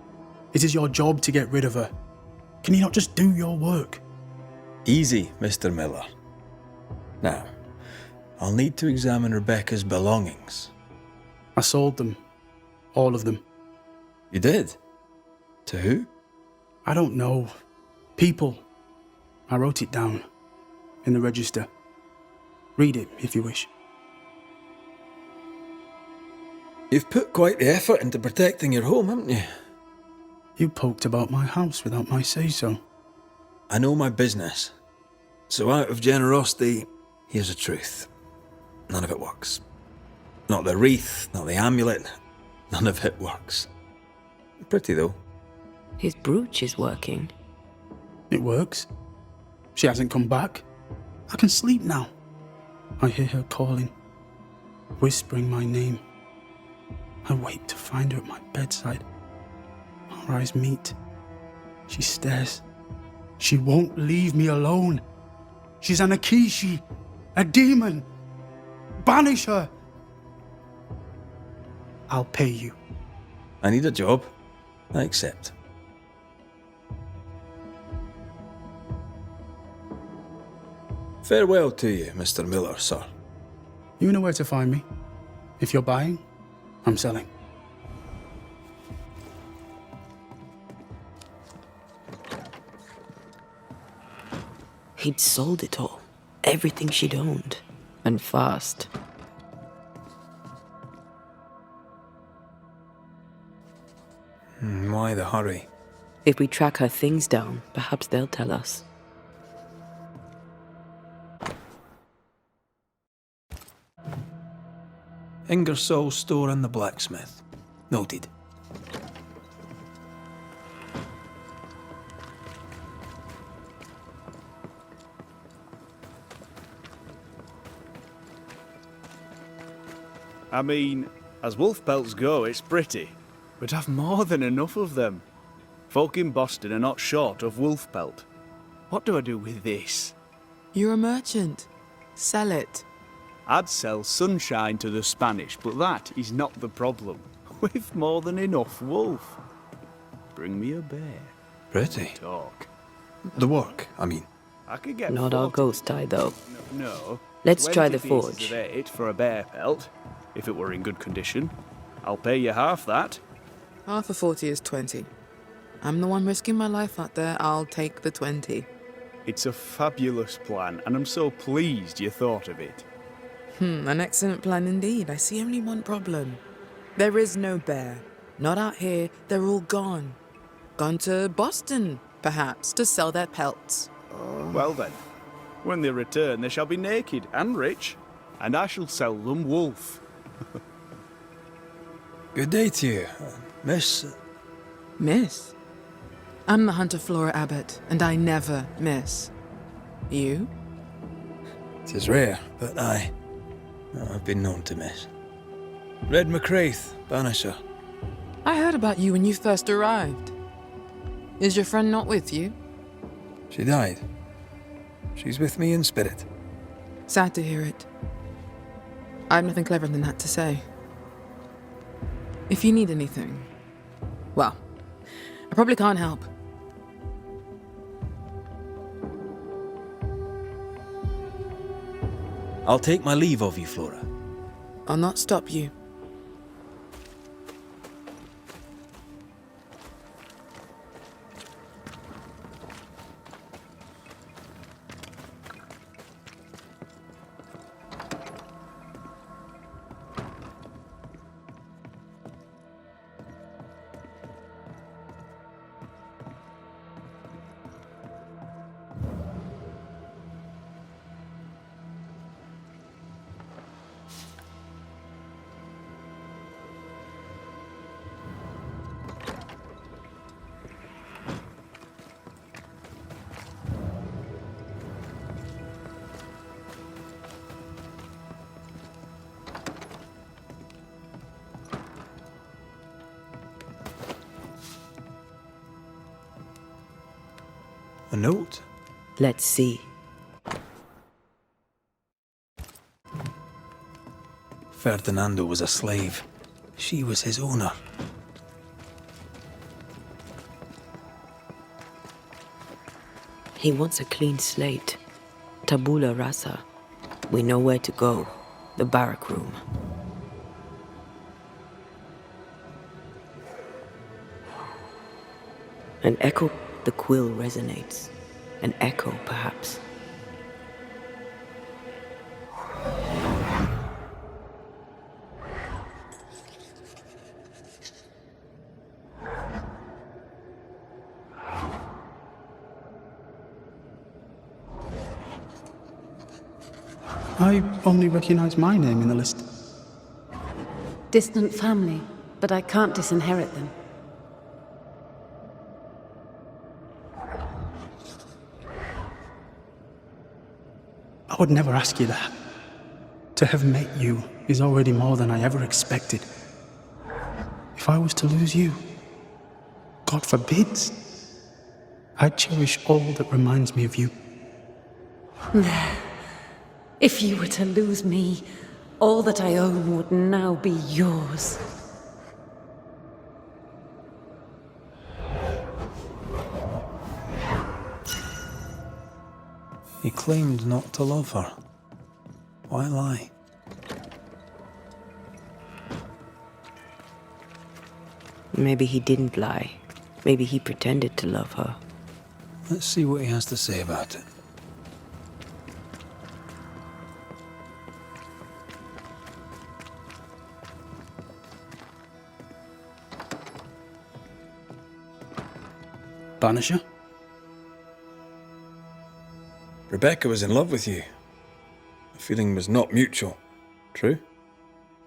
Speaker 10: It is your job to get rid of her. Can you not just do your work?
Speaker 1: Easy, Mr. Miller. Now, I'll need to examine Rebecca's belongings.
Speaker 10: I sold them. All of them.
Speaker 1: You did? To who?
Speaker 10: I don't know. People. I wrote it down. In the register. Read it, if you wish.
Speaker 1: You've put quite the effort into protecting your home, haven't you?
Speaker 10: You poked about my house without my say-so.
Speaker 1: I know my business. So out of generosity, here's the truth. None of it works. Not the wreath, not the amulet. None of it works. Pretty, though.
Speaker 2: His brooch is working.
Speaker 10: It works. She hasn't come back. I can sleep now. I hear her calling, whispering my name. I wait to find her at my bedside. Our eyes meet. She stares. She won't leave me alone. She's an Akishi, a demon. Banish her. I'll pay you.
Speaker 1: I need a job. I accept. Farewell to you, Mr. Miller, sir.
Speaker 10: You know where to find me. If you're buying, I'm selling.
Speaker 2: He'd sold it all. Everything she'd owned. And fast.
Speaker 1: Why the hurry?
Speaker 2: If we track her things down, perhaps they'll tell us.
Speaker 1: Ingersoll store and the blacksmith. Noted.
Speaker 6: I mean, as wolf pelts go, it's pretty. But I've more than enough of them. Folk in Boston are not short of wolf pelt. What do I do with this?
Speaker 11: You're a merchant. Sell it.
Speaker 6: I'd sell sunshine to the Spanish, but that is not the problem. We've more than enough wolf. Bring me a bear.
Speaker 1: Pretty.
Speaker 6: Talk.
Speaker 1: The work, I mean.
Speaker 6: I could get
Speaker 2: Not our
Speaker 6: 40
Speaker 2: ghost tie, though.
Speaker 6: No.
Speaker 2: Let's try
Speaker 6: 20
Speaker 2: the
Speaker 6: pieces
Speaker 2: forge.
Speaker 6: of 8 for a bear pelt, if it were in good condition. I'll pay you half that.
Speaker 11: Half of 40 is 20. I'm the one risking my life out there. I'll take the 20.
Speaker 6: It's a fabulous plan, and I'm so pleased you thought of it.
Speaker 11: An excellent plan indeed. I see only one problem. There is no bear. Not out here. They're all gone. Gone to Boston, perhaps, to sell their pelts.
Speaker 6: Well then, when they return, they shall be naked and rich, and I shall sell them wolf.
Speaker 1: Good day to you, Miss.
Speaker 11: Miss? I'm the Hunter Flora Abbott, and I never miss. You?
Speaker 1: It is rare, but I've been known to miss. Red McCraith, Banisher.
Speaker 11: I heard about you when you first arrived. Is your friend not with you?
Speaker 1: She died. She's with me in spirit.
Speaker 11: Sad to hear it. I have nothing cleverer than that to say. If you need anything, well, I probably can't help.
Speaker 1: I'll take my leave of you, Flora.
Speaker 11: I'll not stop you.
Speaker 1: note?
Speaker 2: Let's see.
Speaker 1: Ferdinando was a slave. She was his owner.
Speaker 2: He wants a clean slate. Tabula rasa. We know where to go. The barrack room. An echo. The quill resonates. An echo, perhaps.
Speaker 10: I only recognize my name in the list.
Speaker 12: Distant family, but I can't disinherit them.
Speaker 10: I would never ask you that. To have met you is already more than I ever expected. If I was to lose you, God forbids, I'd cherish all that reminds me of you.
Speaker 12: There. If you were to lose me, all that I own would now be yours.
Speaker 1: He claimed not to love her. Why lie?
Speaker 2: Maybe he didn't lie. Maybe he pretended to love her.
Speaker 1: Let's see what he has to say about it.
Speaker 10: Banisher?
Speaker 1: Rebecca was in love with you. The feeling was not mutual. True?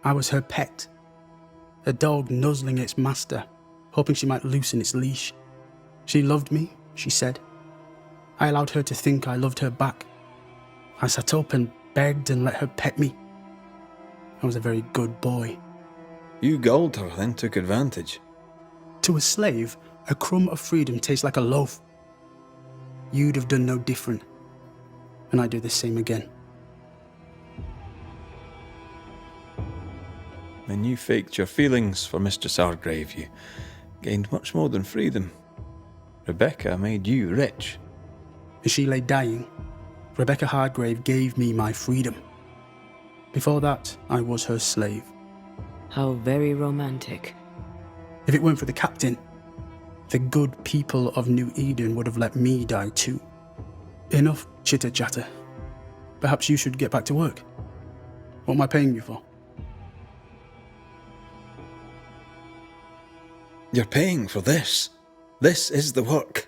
Speaker 10: I was her pet. A dog nuzzling its master, hoping she might loosen its leash. She loved me, she said. I allowed her to think I loved her back. I sat up and begged and let her pet me. I was a very good boy.
Speaker 1: You gulled her, then took advantage.
Speaker 10: To a slave, a crumb of freedom tastes like a loaf. You'd have done no different, and I'd do the same again.
Speaker 1: When you faked your feelings for Mistress Argrave, you gained much more than freedom. Rebecca made you rich.
Speaker 10: As she lay dying, Rebecca Hardgrave gave me my freedom. Before that, I was her slave.
Speaker 2: How very romantic.
Speaker 10: If it weren't for the captain, the good people of New Eden would have let me die too. Enough chitter-chatter. Perhaps you should get back to work. What am I paying you for?
Speaker 1: You're paying for this. This is the work.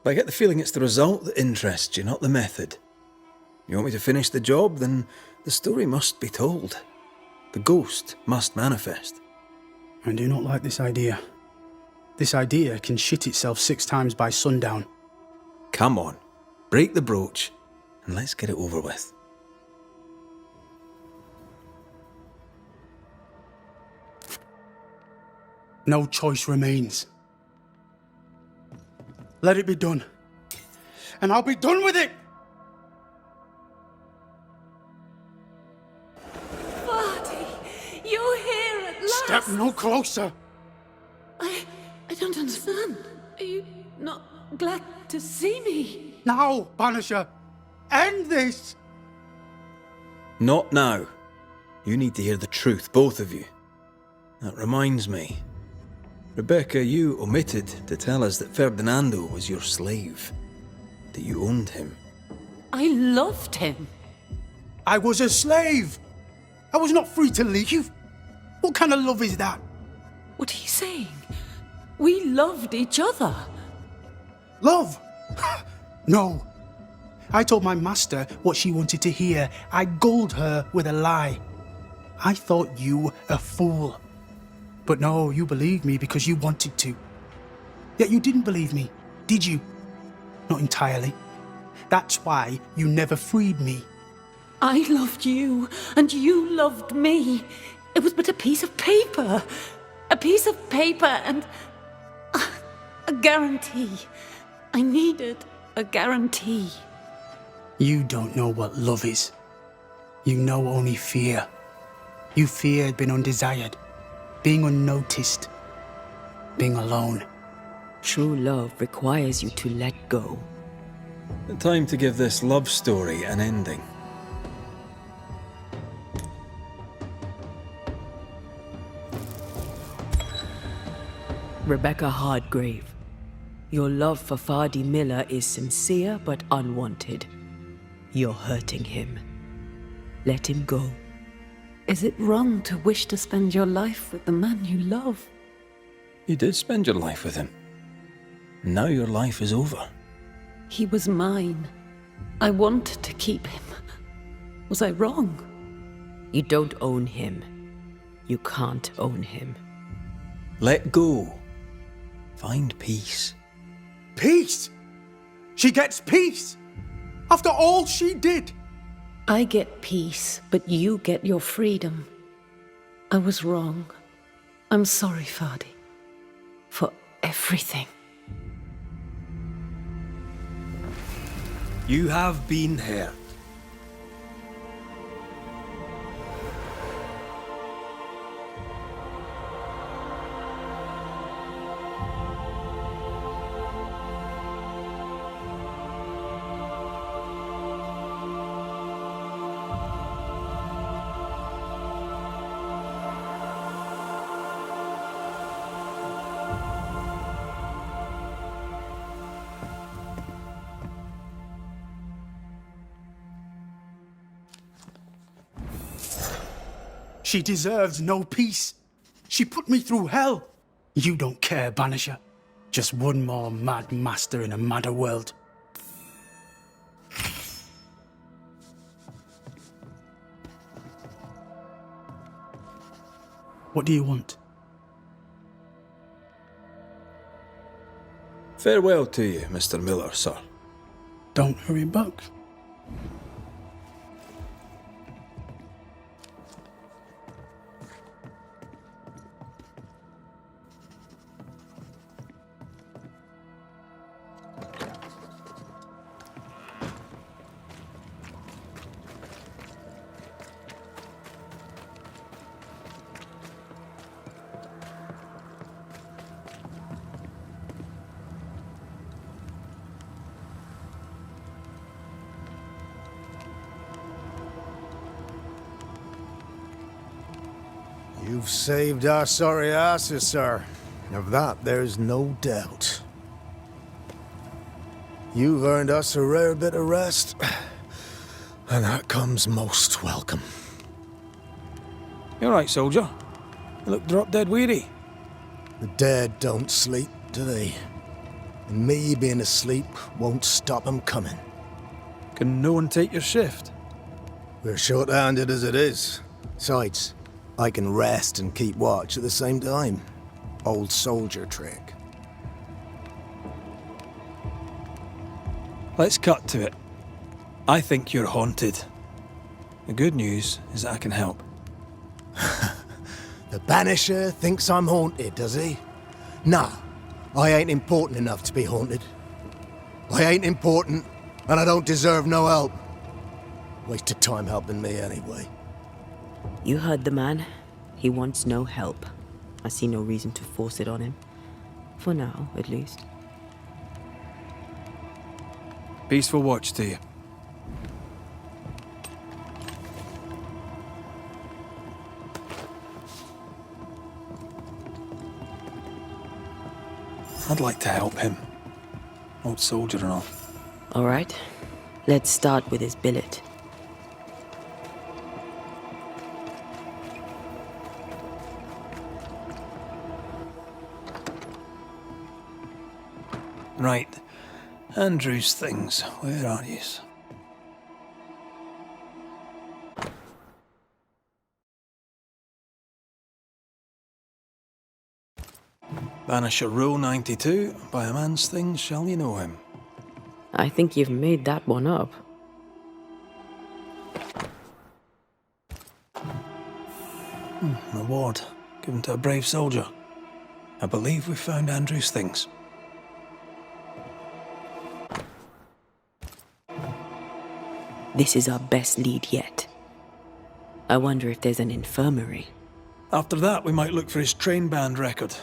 Speaker 1: But I get the feeling it's the result that interests you, not the method. You want me to finish the job, then the story must be told. The ghost must manifest.
Speaker 10: I do not like this idea. This idea can shit itself 6 times by sundown.
Speaker 1: Come on, break the brooch, and let's get it over with.
Speaker 10: No choice remains. Let it be done. And I'll be done with it!
Speaker 4: Vardy, you're here at last!
Speaker 10: Step no closer!
Speaker 4: I don't understand. Are you not glad to see me?
Speaker 10: Now, Banisher! End this!
Speaker 1: Not now. You need to hear the truth, both of you. That reminds me. Rebecca, you omitted to tell us that Ferdinando was your slave. That you owned him.
Speaker 12: I loved him.
Speaker 10: I was a slave! I was not free to leave. What kind of love is that?
Speaker 12: What are you saying? We loved each other.
Speaker 10: Love? No. I told my master what she wanted to hear. I gulled her with a lie. I thought you a fool. But no, you believed me because you wanted to. Yet you didn't believe me, did you? Not entirely. That's why you never freed me.
Speaker 12: I loved you, and you loved me. It was but a piece of paper. A piece of paper and a guarantee. I needed a guarantee.
Speaker 10: You don't know what love is. You know only fear. You feared being undesired, being unnoticed, being alone.
Speaker 2: True love requires you to let go.
Speaker 1: Time to give this love story an ending.
Speaker 2: Rebecca Hardgrave, your love for Fadi Miller is sincere but unwanted. You're hurting him. Let him go.
Speaker 12: Is it wrong to wish to spend your life with the man you love?
Speaker 1: You did spend your life with him. Now your life is over.
Speaker 12: He was mine. I wanted to keep him. Was I wrong?
Speaker 2: You don't own him. You can't own him.
Speaker 1: Let go. Find peace.
Speaker 10: Peace? She gets peace? After all she did?
Speaker 12: I get peace, but you get your freedom. I was wrong. I'm sorry, Fadi. For everything.
Speaker 3: You have been hurt.
Speaker 10: She deserves no peace. She put me through hell. You don't care, Banisher. Just one more mad master in a madder world. What do you want?
Speaker 1: Farewell to you, Mr. Miller, sir.
Speaker 10: Don't hurry back.
Speaker 5: You've saved our sorry asses, sir. Of that, there's no doubt. You've earned us a rare bit of rest, and that comes most welcome.
Speaker 1: You all right, soldier? You look drop dead weary.
Speaker 5: The dead don't sleep, do they? And me being asleep won't stop 'em coming.
Speaker 1: Can no one take your shift?
Speaker 5: We're short-handed as it is. Besides, I can rest and keep watch at the same time. Old soldier trick.
Speaker 1: Let's cut to it. I think you're haunted. The good news is that I can help.
Speaker 5: The Banisher thinks I'm haunted, does he? Nah, I ain't important enough to be haunted. I ain't important, and I don't deserve no help. Waste of time helping me anyway.
Speaker 2: You heard the man. He wants no help. I see no reason to force it on him. For now, at least.
Speaker 1: Peaceful watch to you. I'd like to help him. Old soldier and all.
Speaker 2: All right. Let's start with his billet.
Speaker 1: Right. Andrew's things. Where are yous? Banisher Rule 92. By a man's things shall you know him.
Speaker 2: I think you've made that one up.
Speaker 1: Reward given to a brave soldier. I believe we've found Andrew's things.
Speaker 2: This is our best lead yet. I wonder if there's an infirmary.
Speaker 1: After that, we might look for his train band record.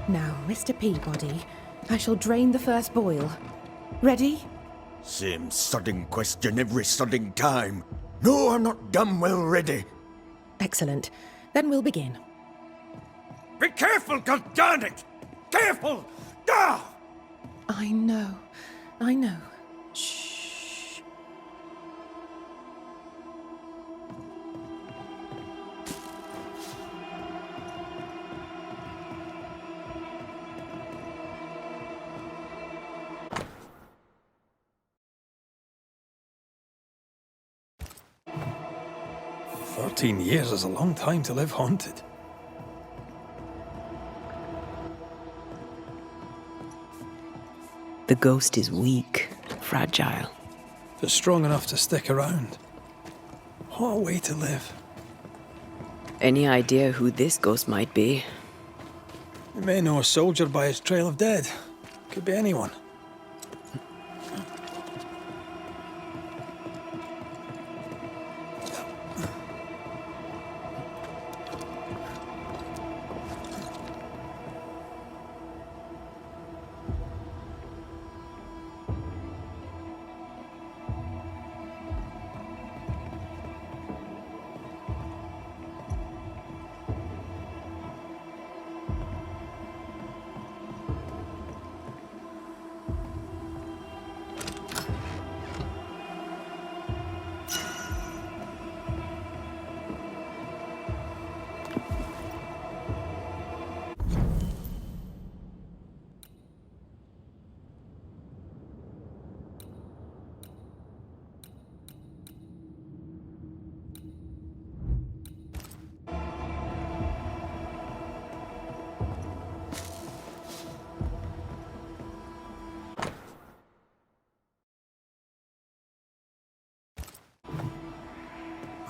Speaker 13: Now, Mr. Peabody, I shall drain the first boil. Ready?
Speaker 14: Same sodding question every sodding time. No, I'm not damn well ready.
Speaker 13: Excellent. Then we'll begin.
Speaker 14: Be careful, goddammit! Careful! Ah!
Speaker 13: I know. Shh.
Speaker 1: 13 years is a long time to live haunted.
Speaker 2: The ghost is weak, fragile.
Speaker 1: But strong enough to stick around. What a way to live.
Speaker 2: Any idea who this ghost might be?
Speaker 1: We may know a soldier by his trail of dead. Could be anyone.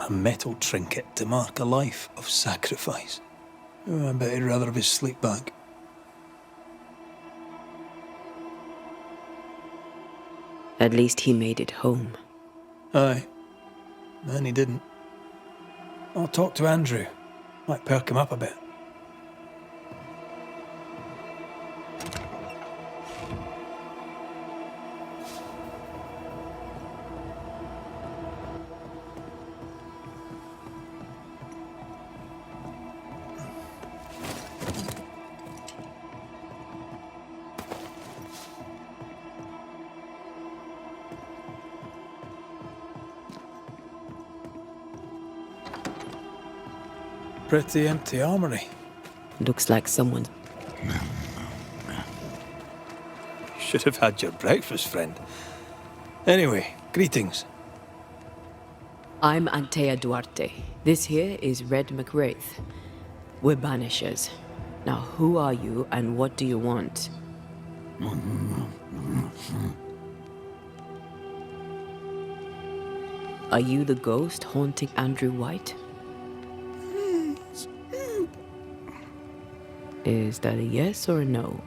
Speaker 1: A metal trinket to mark a life of sacrifice. Oh, I bet he'd rather have his sleep bag.
Speaker 2: At least he made it home.
Speaker 1: Aye. And he didn't. I'll talk to Andrew. Might perk him up a bit. Pretty empty armory.
Speaker 2: Looks like someone...
Speaker 1: Should have had your breakfast, friend. Anyway, greetings.
Speaker 2: I'm Antea Duarte. This here is Red McWraith. We're Banishers. Now, who are you and what do you want? Are you the ghost haunting Andrew White? Is that a yes or a no?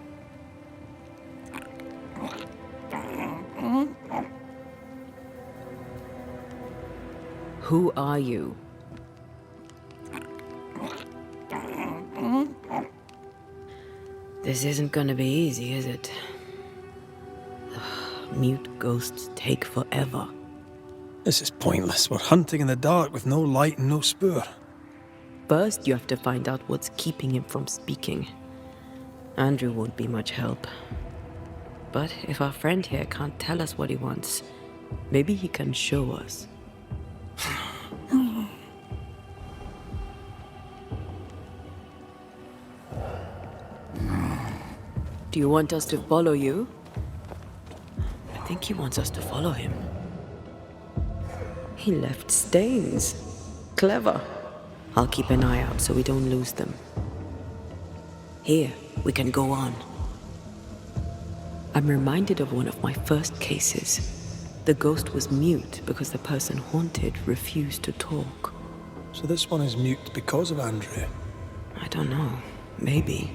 Speaker 2: Who are you? This isn't gonna be easy, is it? Mute ghosts take forever.
Speaker 1: This is pointless. We're hunting in the dark with no light and no spoor.
Speaker 2: First, you have to find out what's keeping him from speaking. Andrew won't be much help. But if our friend here can't tell us what he wants, maybe he can show us. Do you want us to follow you? I think he wants us to follow him. He left stains. Clever. I'll keep an eye out so we don't lose them. Here, we can go on. I'm reminded of one of my first cases. The ghost was mute because the person haunted refused to talk.
Speaker 3: So this one is mute because of Andrew?
Speaker 2: I don't know. Maybe.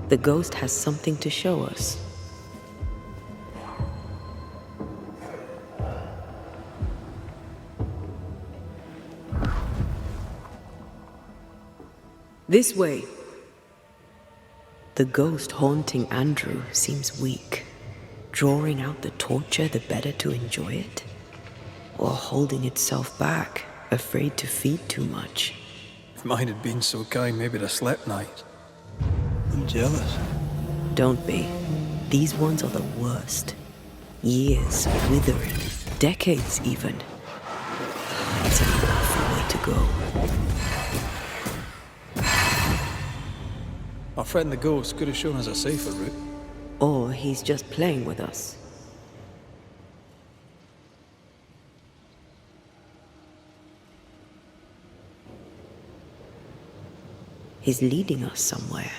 Speaker 2: The ghost has something to show us. This way. The ghost haunting Andrew seems weak. Drawing out the torture the better to enjoy it? Or holding itself back, afraid to feed too much?
Speaker 3: If mine had been so kind, maybe I'd have slept night. I'm jealous.
Speaker 2: Don't be. These ones are the worst. Years withering, decades even. It's an awful way to go.
Speaker 3: Our friend the ghost could have shown us a safer route.
Speaker 2: Or he's just playing with us. He's leading us somewhere.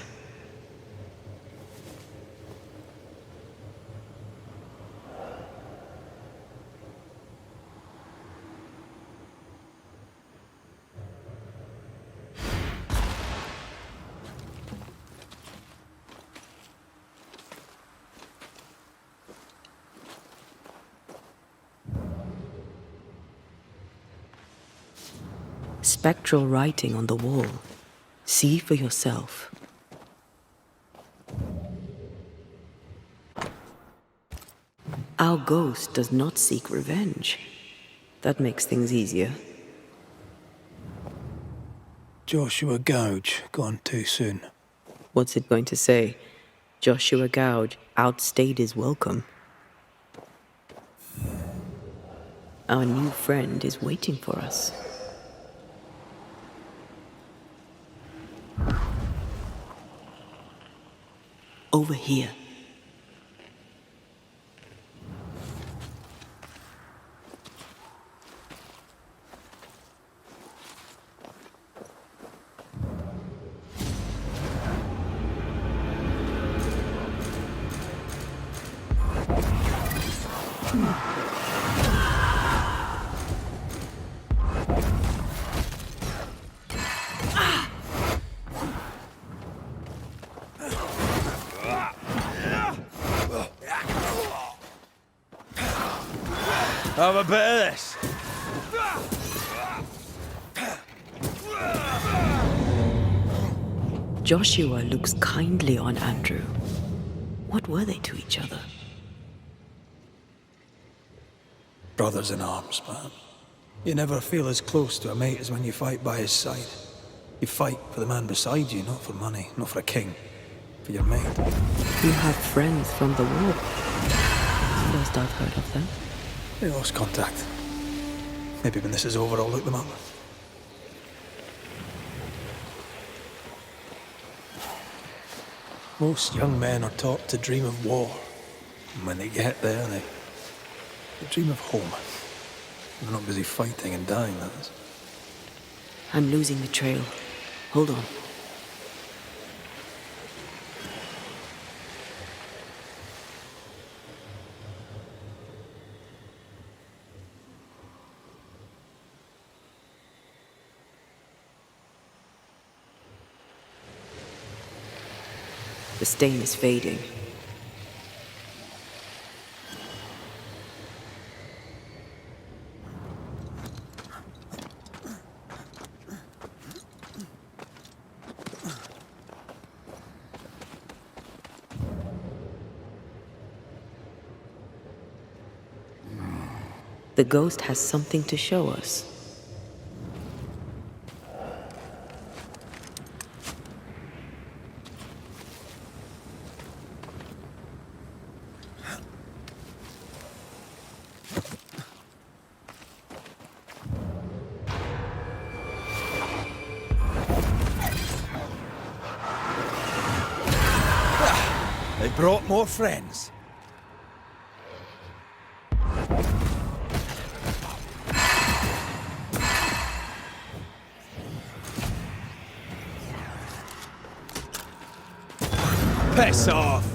Speaker 2: Spectral writing on the wall. See for yourself. Our ghost does not seek revenge. That makes things easier.
Speaker 3: Joshua Gouge, gone too soon.
Speaker 2: What's it going to say? Joshua Gouge outstayed his welcome. Our new friend is waiting for us. Over here.
Speaker 9: Have a bit of this.
Speaker 2: Joshua looks kindly on Andrew. What were they to each other?
Speaker 3: Brothers in arms, man. You never feel as close to a mate as when you fight by his side. You fight for the man beside you, not for money, not for a king. For your mate.
Speaker 2: You have friends from the war. First I've heard of them.
Speaker 3: They lost contact. Maybe when this is over, I'll look them up. Most young men are taught to dream of war. And when they get there, they dream of home. They're not busy fighting and dying, that is.
Speaker 2: I'm losing the trail. Hold on. The stain is fading. The ghost has something to show us.
Speaker 14: They brought more friends.
Speaker 3: Piss off!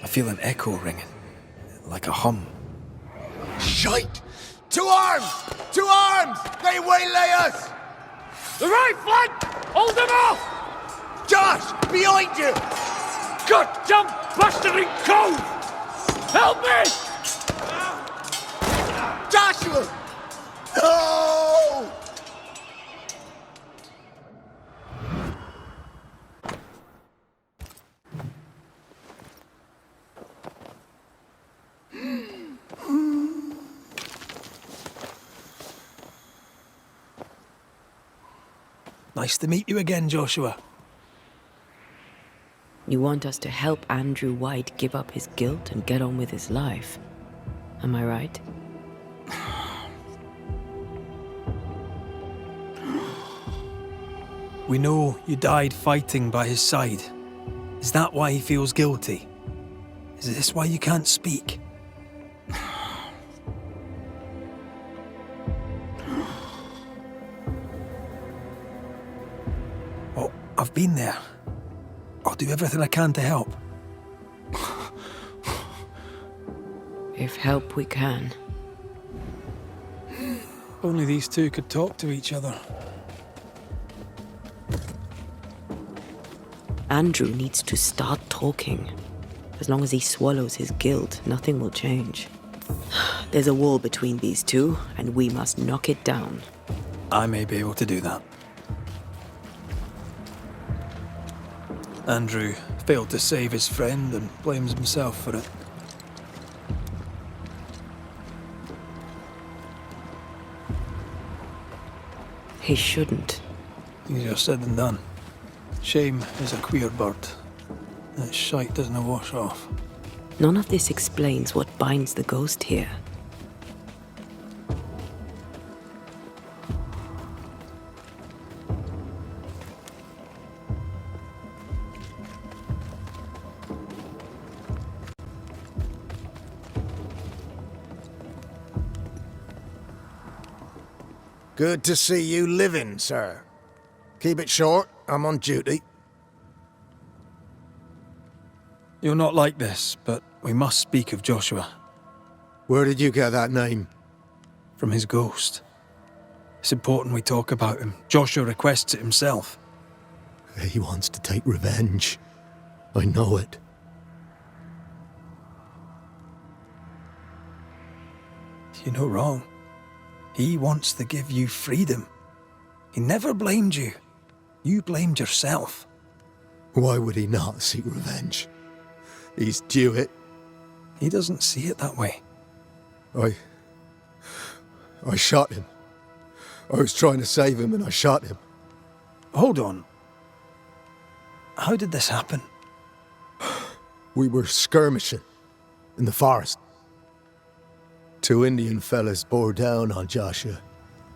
Speaker 1: I feel an echo ringing, like a hum.
Speaker 5: Shite! To arms! To arms! They waylay us!
Speaker 15: The right flank! Hold them off!
Speaker 5: Josh! Behind you!
Speaker 15: Good jump, bastarding cove! Help me!
Speaker 5: Joshua! No!
Speaker 3: Nice to meet you again, Joshua.
Speaker 2: You want us to help Andrew White give up his guilt and get on with his life. Am I right?
Speaker 3: We know you died fighting by his side. Is that why he feels guilty? Is this why you can't speak? Oh, I've been there. I'll do everything I can to help.
Speaker 2: If help we can.
Speaker 3: Only these two could talk to each other.
Speaker 2: Andrew needs to start talking. As long as he swallows his guilt, nothing will change. There's a wall between these two, and we must knock it down.
Speaker 3: I may be able to do that. Andrew failed to save his friend and blames himself for it.
Speaker 2: He shouldn't.
Speaker 3: Easier said than done. Shame is a queer bird. That shite doesn't wash off.
Speaker 2: None of this explains what binds the ghost here.
Speaker 5: Good to see you living, sir. Keep it short, I'm on duty.
Speaker 3: You're not like this, but we must speak of Joshua.
Speaker 5: Where did you get that name?
Speaker 3: From his ghost. It's important we talk about him. Joshua requests it himself.
Speaker 5: He wants to take revenge. I know it.
Speaker 3: You're not wrong. He wants to give you freedom. He never blamed you. You blamed yourself.
Speaker 5: Why would he not seek revenge? He's due it.
Speaker 3: He doesn't see it that way.
Speaker 5: I shot him. I was trying to save him and I shot him.
Speaker 3: Hold on. How did this happen?
Speaker 5: We were skirmishing in the forest. Two Indian fellas bore down on Joshua.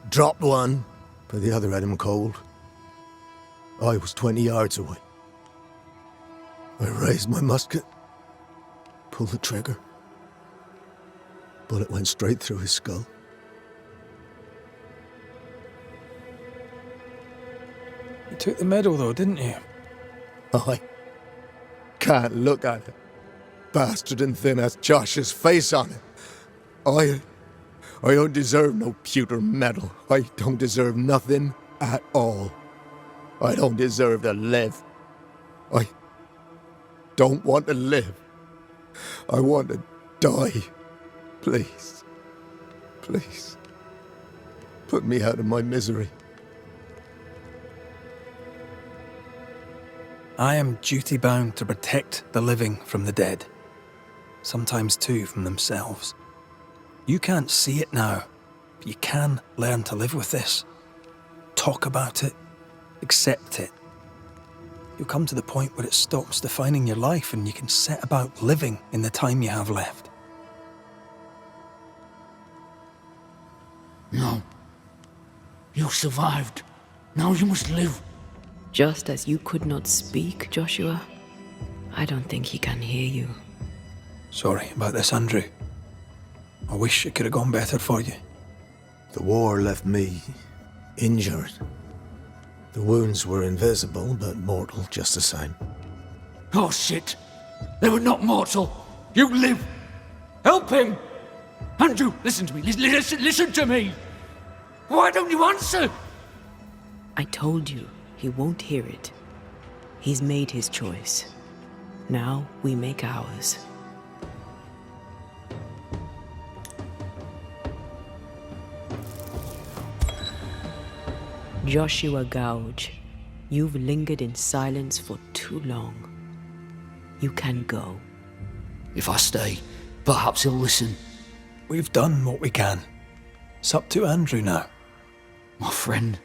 Speaker 5: Dropped one, but the other had him cold. I was 20 yards away. I raised my musket, pulled the trigger. Bullet went straight through his skull.
Speaker 3: You took the medal though, didn't you?
Speaker 5: I can't look at it. Bastard and thin has Josh's face on it. I don't deserve no pewter medal. I don't deserve nothing at all. I don't deserve to live. I don't want to live. I want to die. Please. Please. Put me out of my misery.
Speaker 3: I am duty-bound to protect the living from the dead.
Speaker 1: sometimes too from themselves. You can't see it now, but you can learn to live with this. Talk about it, accept it. You'll come to the point where it stops defining your life and you can set about living in the time you have left.
Speaker 15: No. You survived. Now you must live.
Speaker 2: Just as you could not speak, Joshua, I don't think he can hear you.
Speaker 1: Sorry about this, Andrew. I wish it could have gone better for you.
Speaker 5: The war left me injured. The wounds were invisible, but mortal just the same.
Speaker 15: Oh, shit. They were not mortal. You live. Help him. Andrew, listen to me. Listen to me. Why don't you answer?
Speaker 2: I told you, he won't hear it. He's made his choice. Now we make ours. Joshua Gouge, you've lingered in silence for too long. You can go.
Speaker 15: If I stay, perhaps he'll listen.
Speaker 1: We've done what we can. It's up to Andrew now.
Speaker 15: My friend,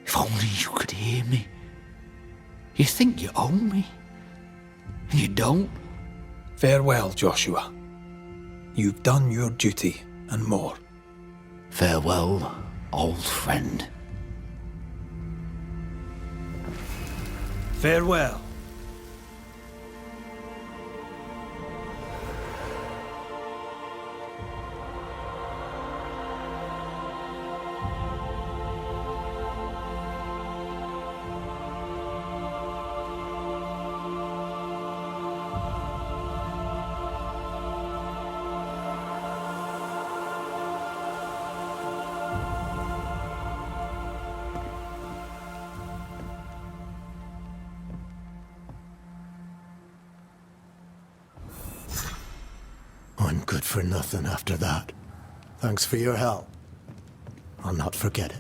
Speaker 15: if only you could hear me. You think you own me, and you don't.
Speaker 1: Farewell, Joshua. You've done your duty and more.
Speaker 15: Farewell, old friend.
Speaker 1: Farewell.
Speaker 5: I'm good for nothing after that. Thanks for your help. I'll not forget it.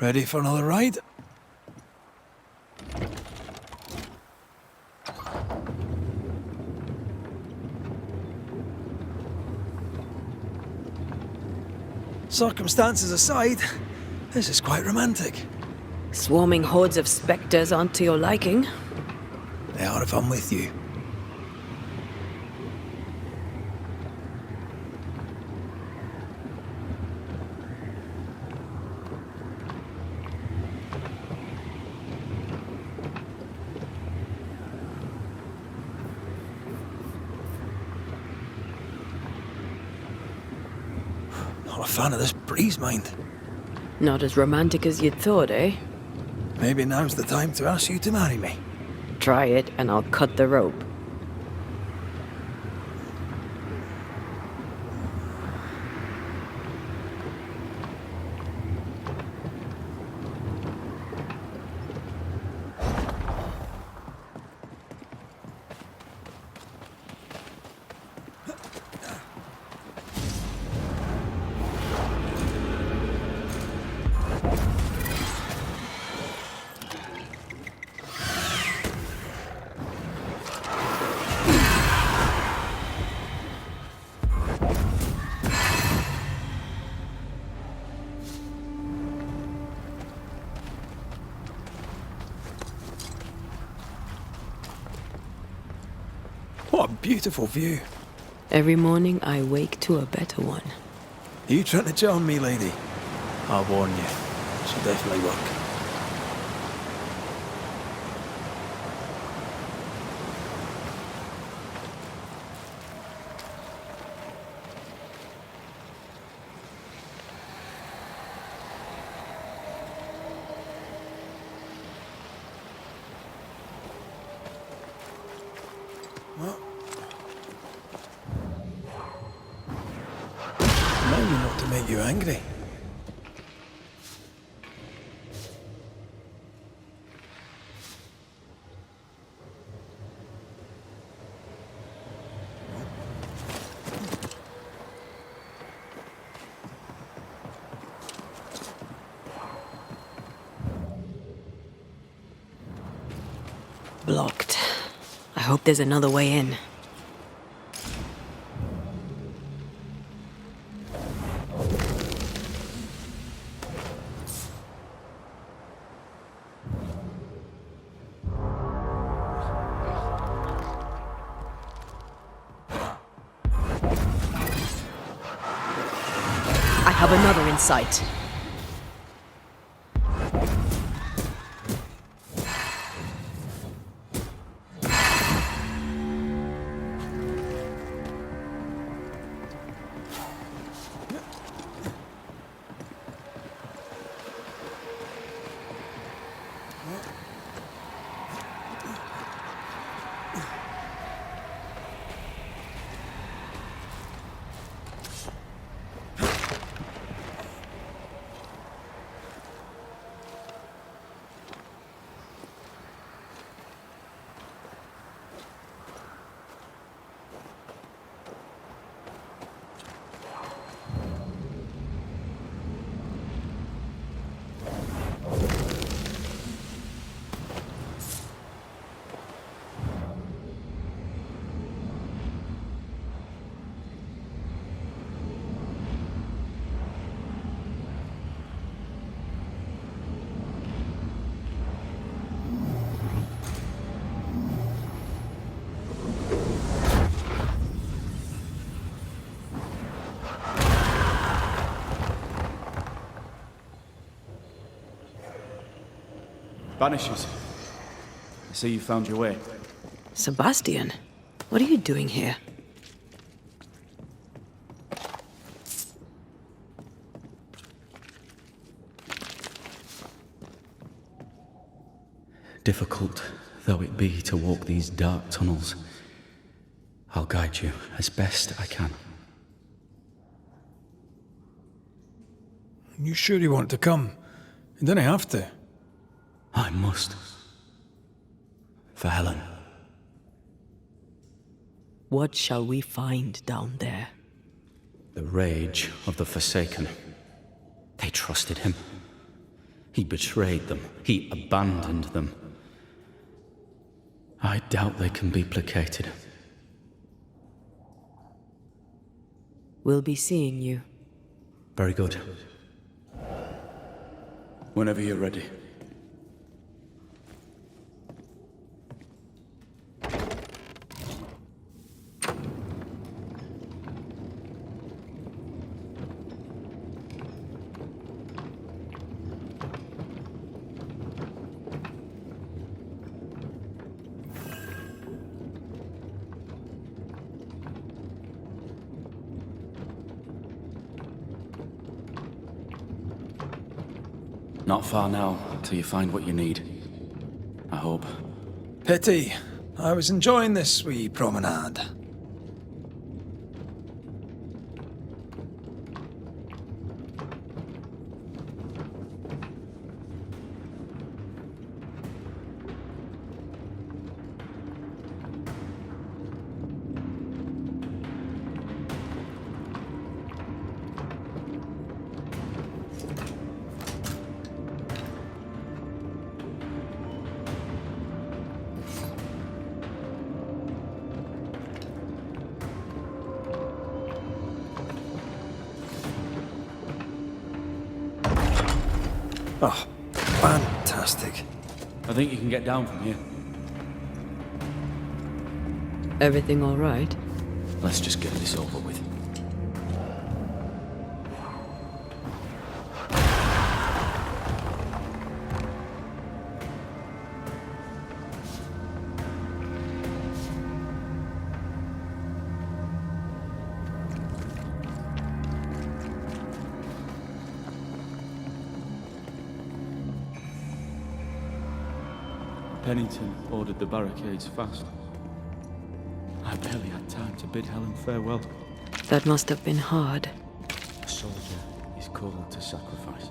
Speaker 1: Ready for another ride? Circumstances aside, this is quite romantic.
Speaker 2: Swarming hordes of spectres aren't to your liking.
Speaker 1: They are if I'm with you. Not a fan of this breeze, mind.
Speaker 2: Not as romantic as you'd thought, eh?
Speaker 1: Maybe now's the time to ask you to marry me.
Speaker 2: Try it and I'll cut the rope.
Speaker 1: What a beautiful view.
Speaker 2: Every morning I wake to a better one.
Speaker 1: Are you trying to charm me, lady? I'll warn you. She'll definitely work. make you angry?
Speaker 2: Blocked. I hope there's another way in. I have another in sight.
Speaker 6: Banishers. I see you found your way.
Speaker 2: Sebastian, what are you doing here?
Speaker 8: Difficult though it be to walk these dark tunnels, I'll guide you as best I can.
Speaker 3: You sure you want to come? You don't have to.
Speaker 8: I must. For Helen.
Speaker 2: What shall we find down there?
Speaker 8: The rage of the Forsaken. They trusted him. He betrayed them. He abandoned them. I doubt they can be placated.
Speaker 2: We'll be seeing you.
Speaker 8: Very good.
Speaker 6: Whenever you're ready.
Speaker 8: Not far now, till you find what you need. I hope.
Speaker 3: Pity. I was enjoying this wee promenade. Oh, fantastic.
Speaker 8: I think you can get down from here.
Speaker 2: Everything all right?
Speaker 8: Let's just get this over with.
Speaker 6: Pennington ordered the barricades fast. I barely had time to bid Helen farewell.
Speaker 2: That must have been hard.
Speaker 8: A soldier called to sacrifice.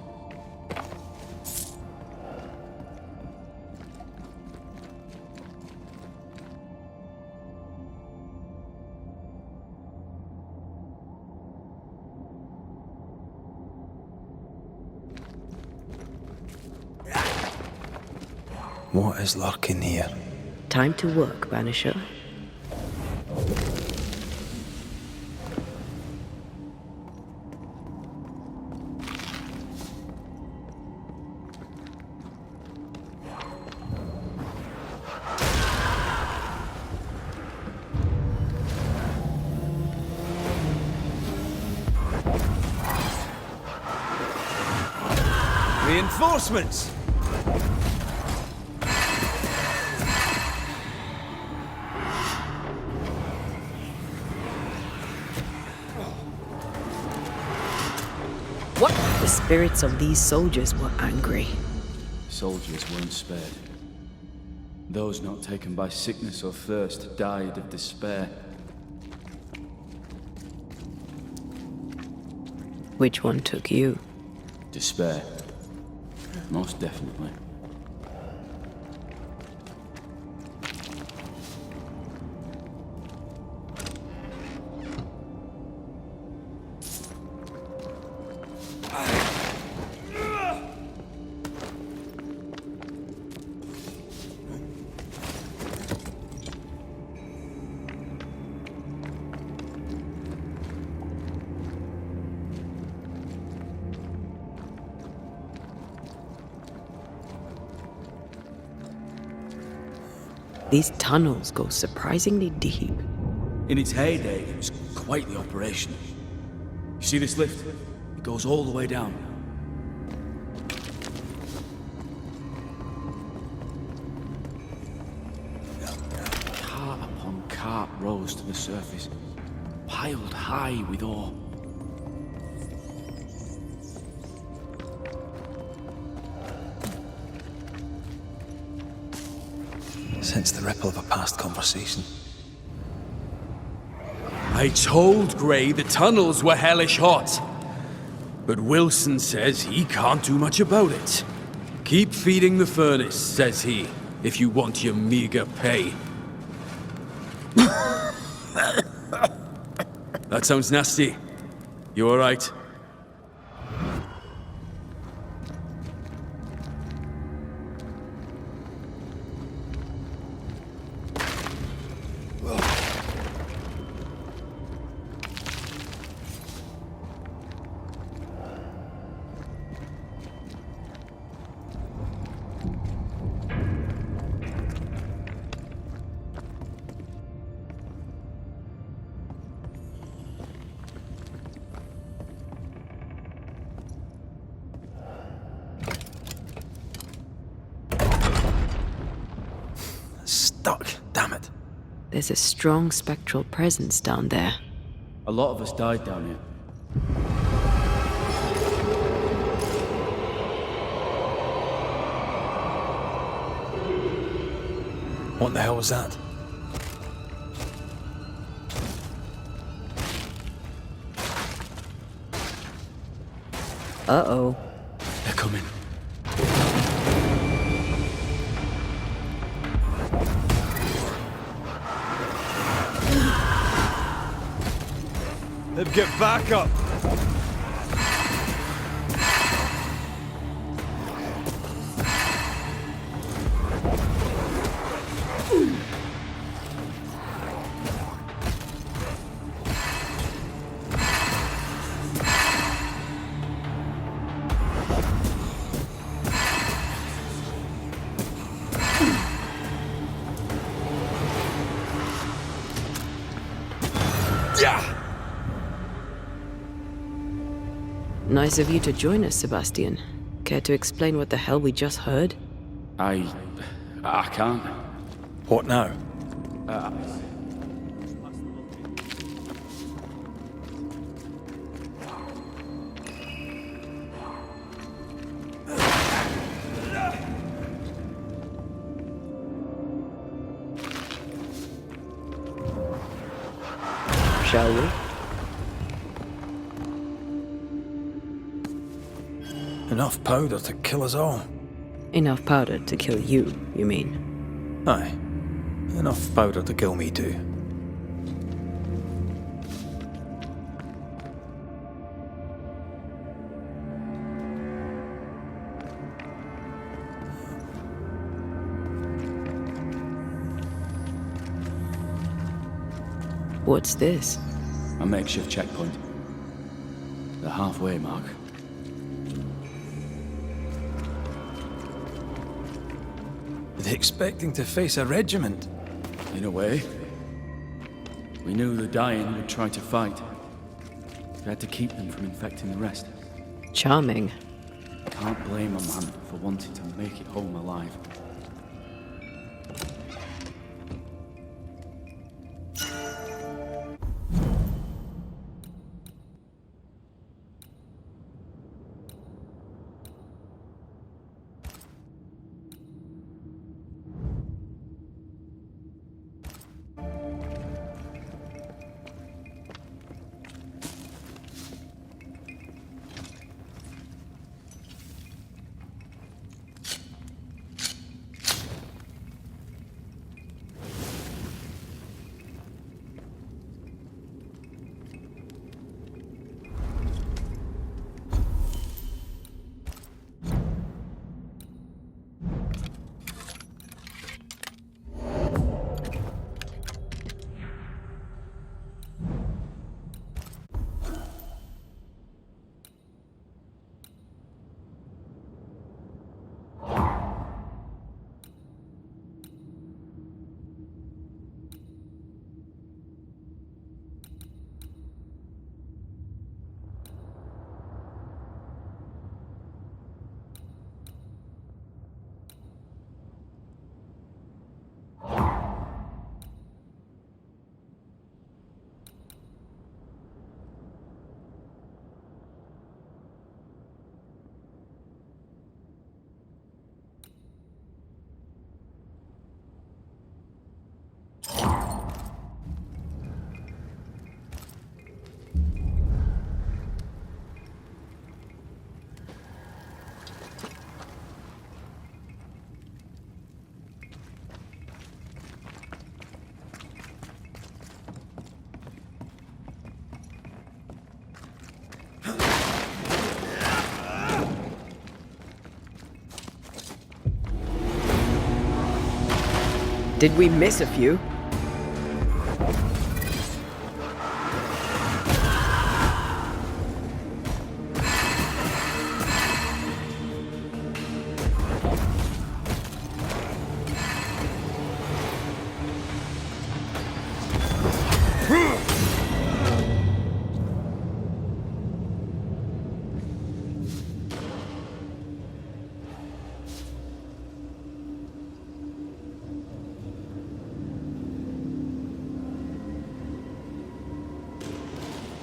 Speaker 1: What is lurking here?
Speaker 2: Time to work, Banisher.
Speaker 1: Reinforcements!
Speaker 2: What? The spirits of these soldiers were angry.
Speaker 8: Soldiers weren't spared. Those not taken by sickness or thirst died of despair.
Speaker 2: Which one took you?
Speaker 8: Despair. Most definitely.
Speaker 2: These tunnels go surprisingly deep.
Speaker 15: In its heyday, it was quite the operation. You see this lift? It goes all the way down. Cart upon cart rose to the surface, piled high with ore.
Speaker 1: Sense the ripple of a past conversation.
Speaker 15: I told Gray the tunnels were hellish hot. But Wilson says he can't do much about it. Keep feeding the furnace, says he, if you want your meager pay. That sounds nasty. You alright?
Speaker 1: Stuck, damn it.
Speaker 2: There's a strong spectral presence down there.
Speaker 8: A lot of us died down here.
Speaker 1: What the hell was that?
Speaker 2: Uh-oh.
Speaker 15: They're coming.
Speaker 1: They've get back up!
Speaker 2: Nice of you to join us, Sebastian. Care to explain what the hell we just heard?
Speaker 8: I can't.
Speaker 1: What now?
Speaker 2: Shall we?
Speaker 3: Enough powder to kill us all.
Speaker 2: Enough powder to kill you, you mean?
Speaker 3: Aye. Enough powder to kill me too.
Speaker 2: What's this?
Speaker 8: A makeshift checkpoint. The halfway mark.
Speaker 3: Are they expecting to face a regiment?
Speaker 8: In a way. We knew the dying would try to fight. We had to keep them from infecting the rest.
Speaker 2: Charming.
Speaker 8: Can't blame a man for wanting to make it home alive.
Speaker 2: Did we miss a few?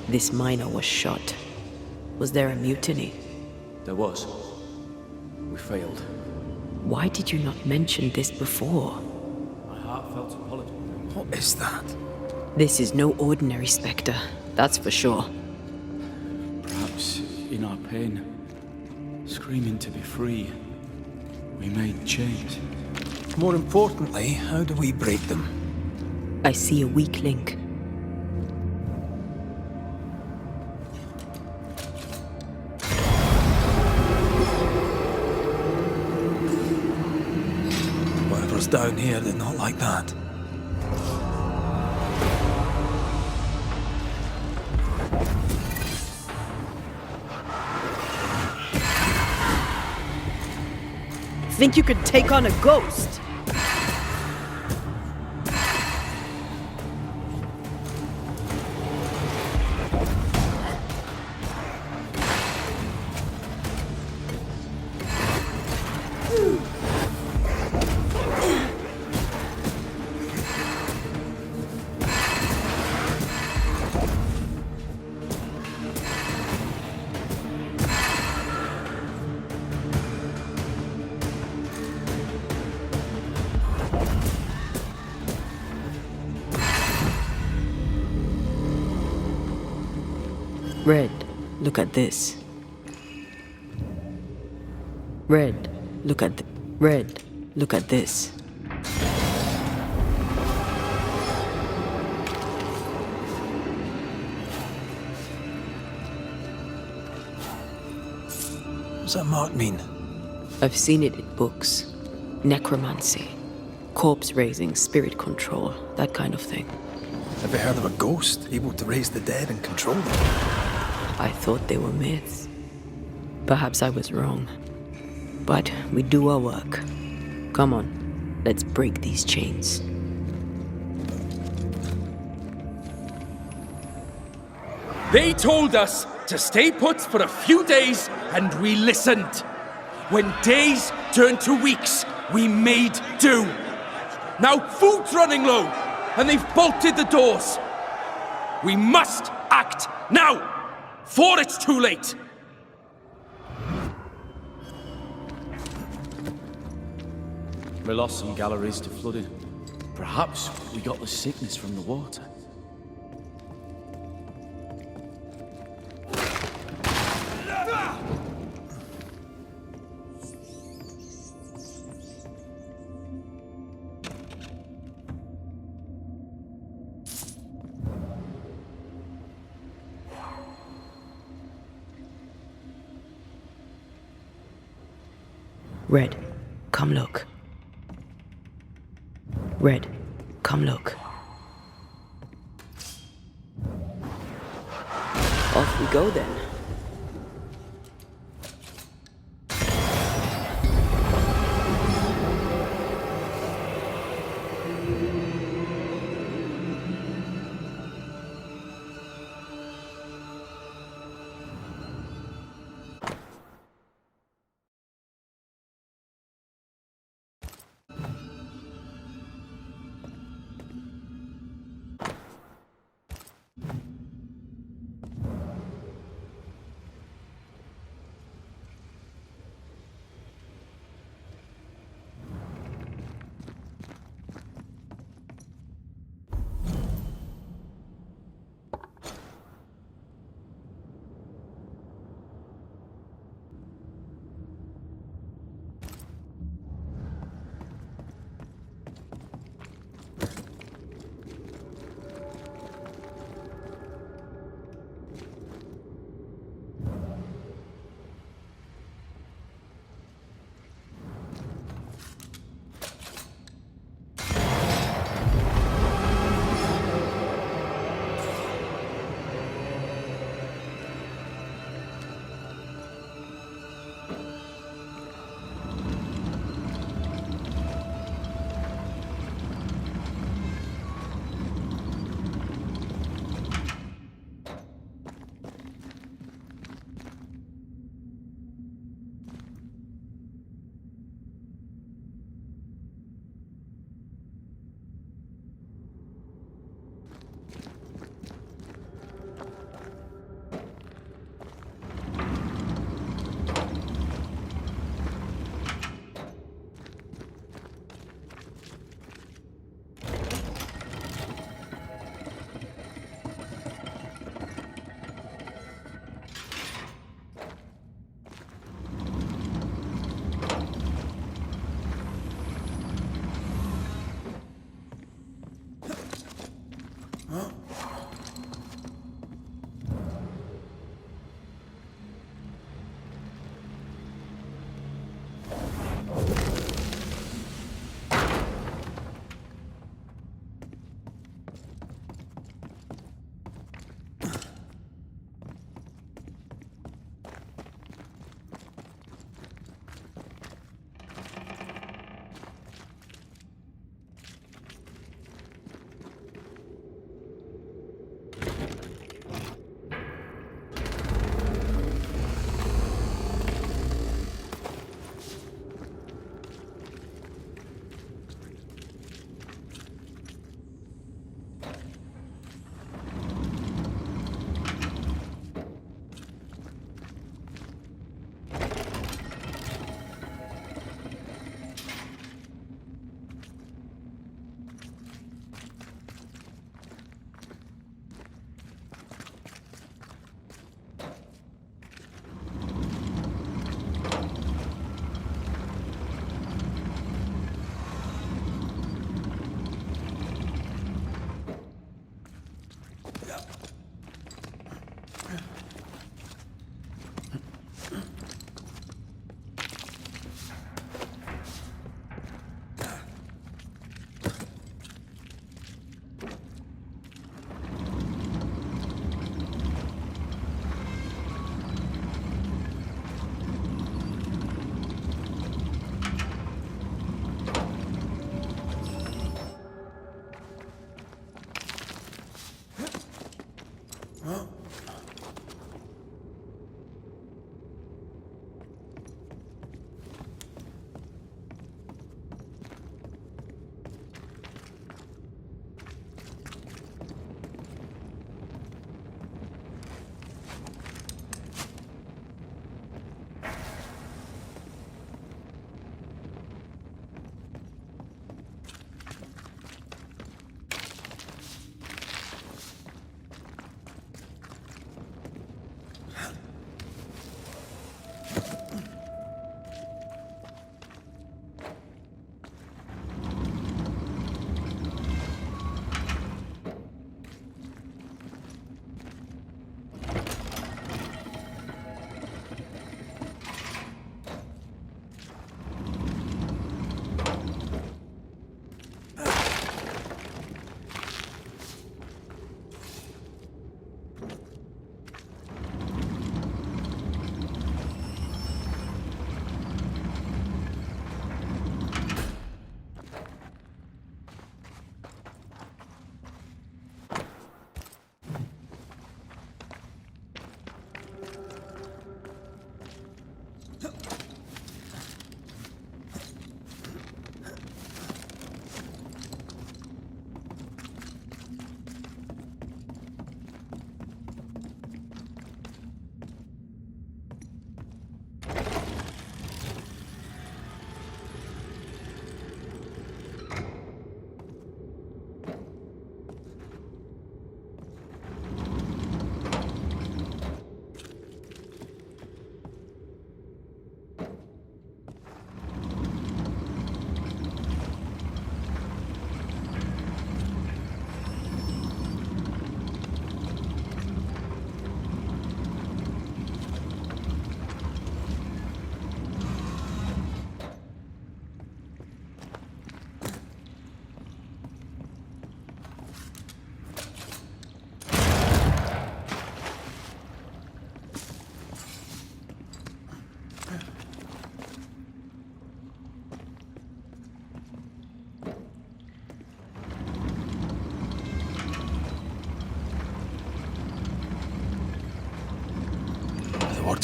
Speaker 2: This miner was shot. Was there a mutiny?
Speaker 8: There was. We failed.
Speaker 2: Why did you not mention this before?
Speaker 8: My heartfelt apology.
Speaker 3: What is that?
Speaker 2: This is no ordinary spectre, that's for sure.
Speaker 8: Perhaps in our pain, screaming to be free, we made chains.
Speaker 3: More importantly, how do we break them?
Speaker 2: I see a weak link.
Speaker 3: Whatever's down here did not like that.
Speaker 2: Think you could take on a ghost? Red, look at this. Red, look at Red, look at this.
Speaker 1: What's that mark mean?
Speaker 2: I've seen it in books. Necromancy. Corpse raising, spirit control, that kind of thing.
Speaker 1: Ever heard of a ghost able to raise the dead and control them?
Speaker 2: I thought they were myths. Perhaps I was wrong. But we do our work. Come on, let's break these chains.
Speaker 15: They told us to stay put for a few days, and we listened. When days turned to weeks, we made do. Now food's running low, and they've bolted the doors. We must act now, for it's too late.
Speaker 8: We lost some galleries to flooding. Perhaps we got the sickness from the water.
Speaker 2: Red, come look. Red, come look. Off we go then.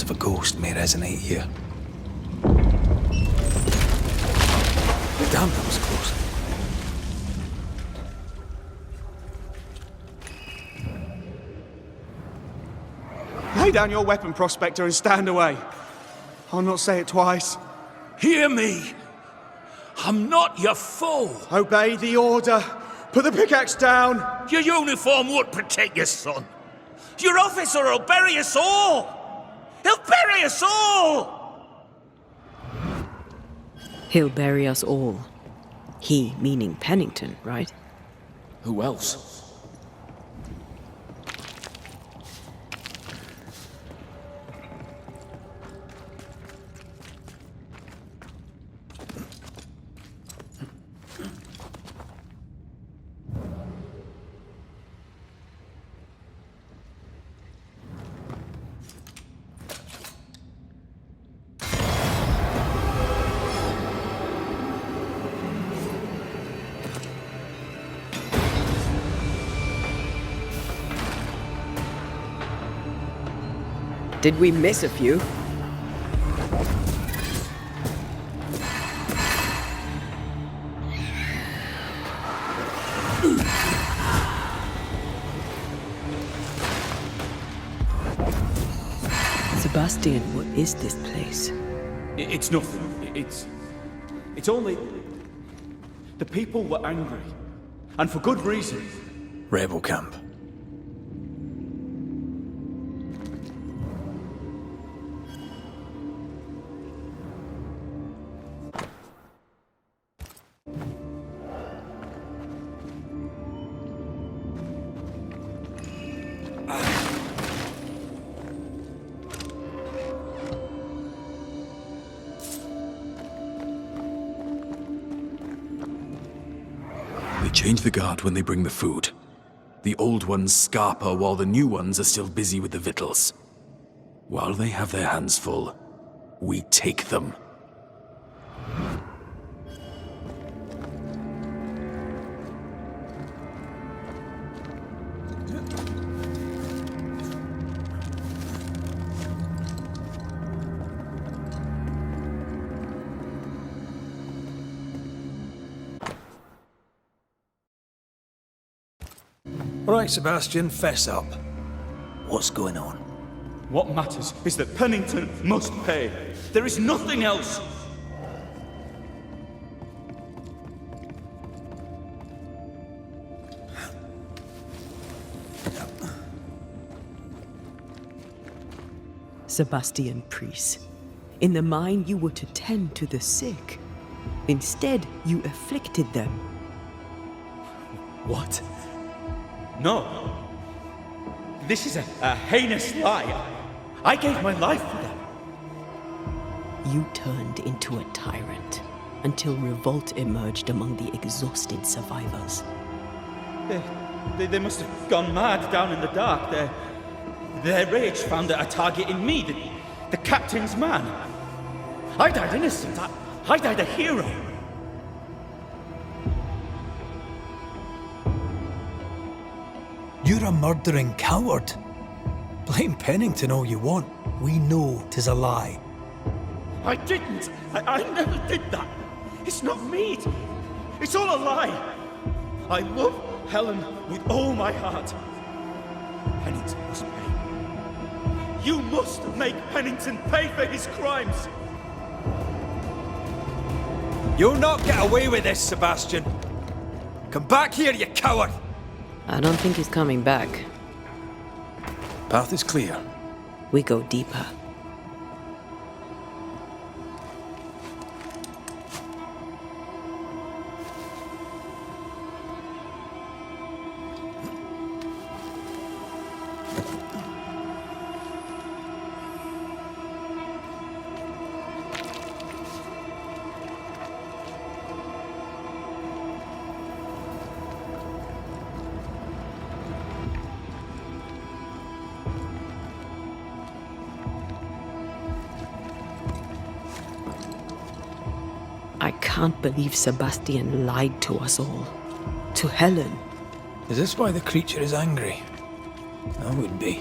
Speaker 1: of a ghost may resonate here. Damn, that was close.
Speaker 6: Lay down your weapon, Prospector, and stand away. I'll not say it twice.
Speaker 16: Hear me! I'm not your foe!
Speaker 6: Obey the order. Put the pickaxe down.
Speaker 16: Your uniform won't protect your son. Your officer will bury us all! He'll bury us all!
Speaker 2: He'll bury us all. He meaning Pennington, right?
Speaker 15: Who else?
Speaker 2: Did we miss a few? Sebastian, what is this place?
Speaker 17: It's nothing. It's only... The people were angry. And for good reason.
Speaker 1: Rebel camp.
Speaker 15: They change the guard when they bring the food. The old ones scarper while the new ones are still busy with the victuals. While they have their hands full, we take them.
Speaker 1: Right, Sebastian, fess up. What's going on?
Speaker 17: What matters is that Pennington must pay. There is nothing else.
Speaker 2: Sebastian Priest, in the mine you were to tend to the sick. Instead, you afflicted them.
Speaker 17: What? No. This is a heinous lie. I gave my life for them.
Speaker 2: You turned into a tyrant until revolt emerged among the exhausted survivors.
Speaker 17: They must have gone mad down in the dark. Their rage found a target in me, the captain's man. I died innocent. I died a hero.
Speaker 1: You're a murdering coward. Blame Pennington all you want. We know 'tis a lie.
Speaker 17: I didn't. I never did that. It's not me. It's all a lie. I love Helen with all my heart. Pennington must pay. You must make Pennington pay for his crimes.
Speaker 1: You'll not get away with this, Sebastian. Come back here, you coward!
Speaker 2: I don't think he's coming back.
Speaker 1: Path is clear.
Speaker 2: We go deeper. I can't believe Sebastian lied to us all. To Helen.
Speaker 1: Is this why the creature is angry? I would be.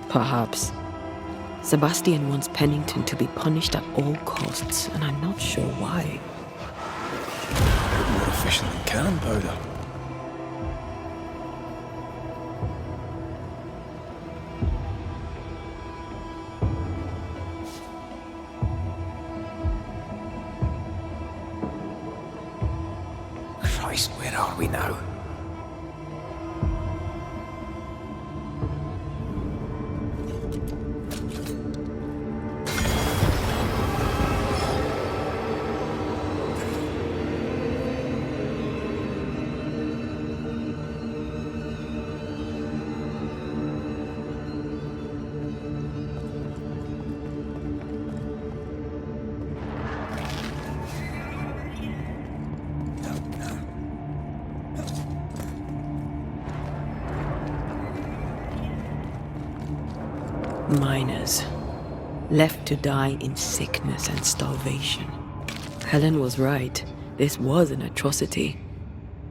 Speaker 2: Perhaps. Sebastian wants Pennington to be punished at all costs, and I'm not sure why.
Speaker 1: A bit more efficient than cannon powder. Christ, where are we now?
Speaker 2: Miners, left to die in sickness and starvation. Helen was right. This was an atrocity.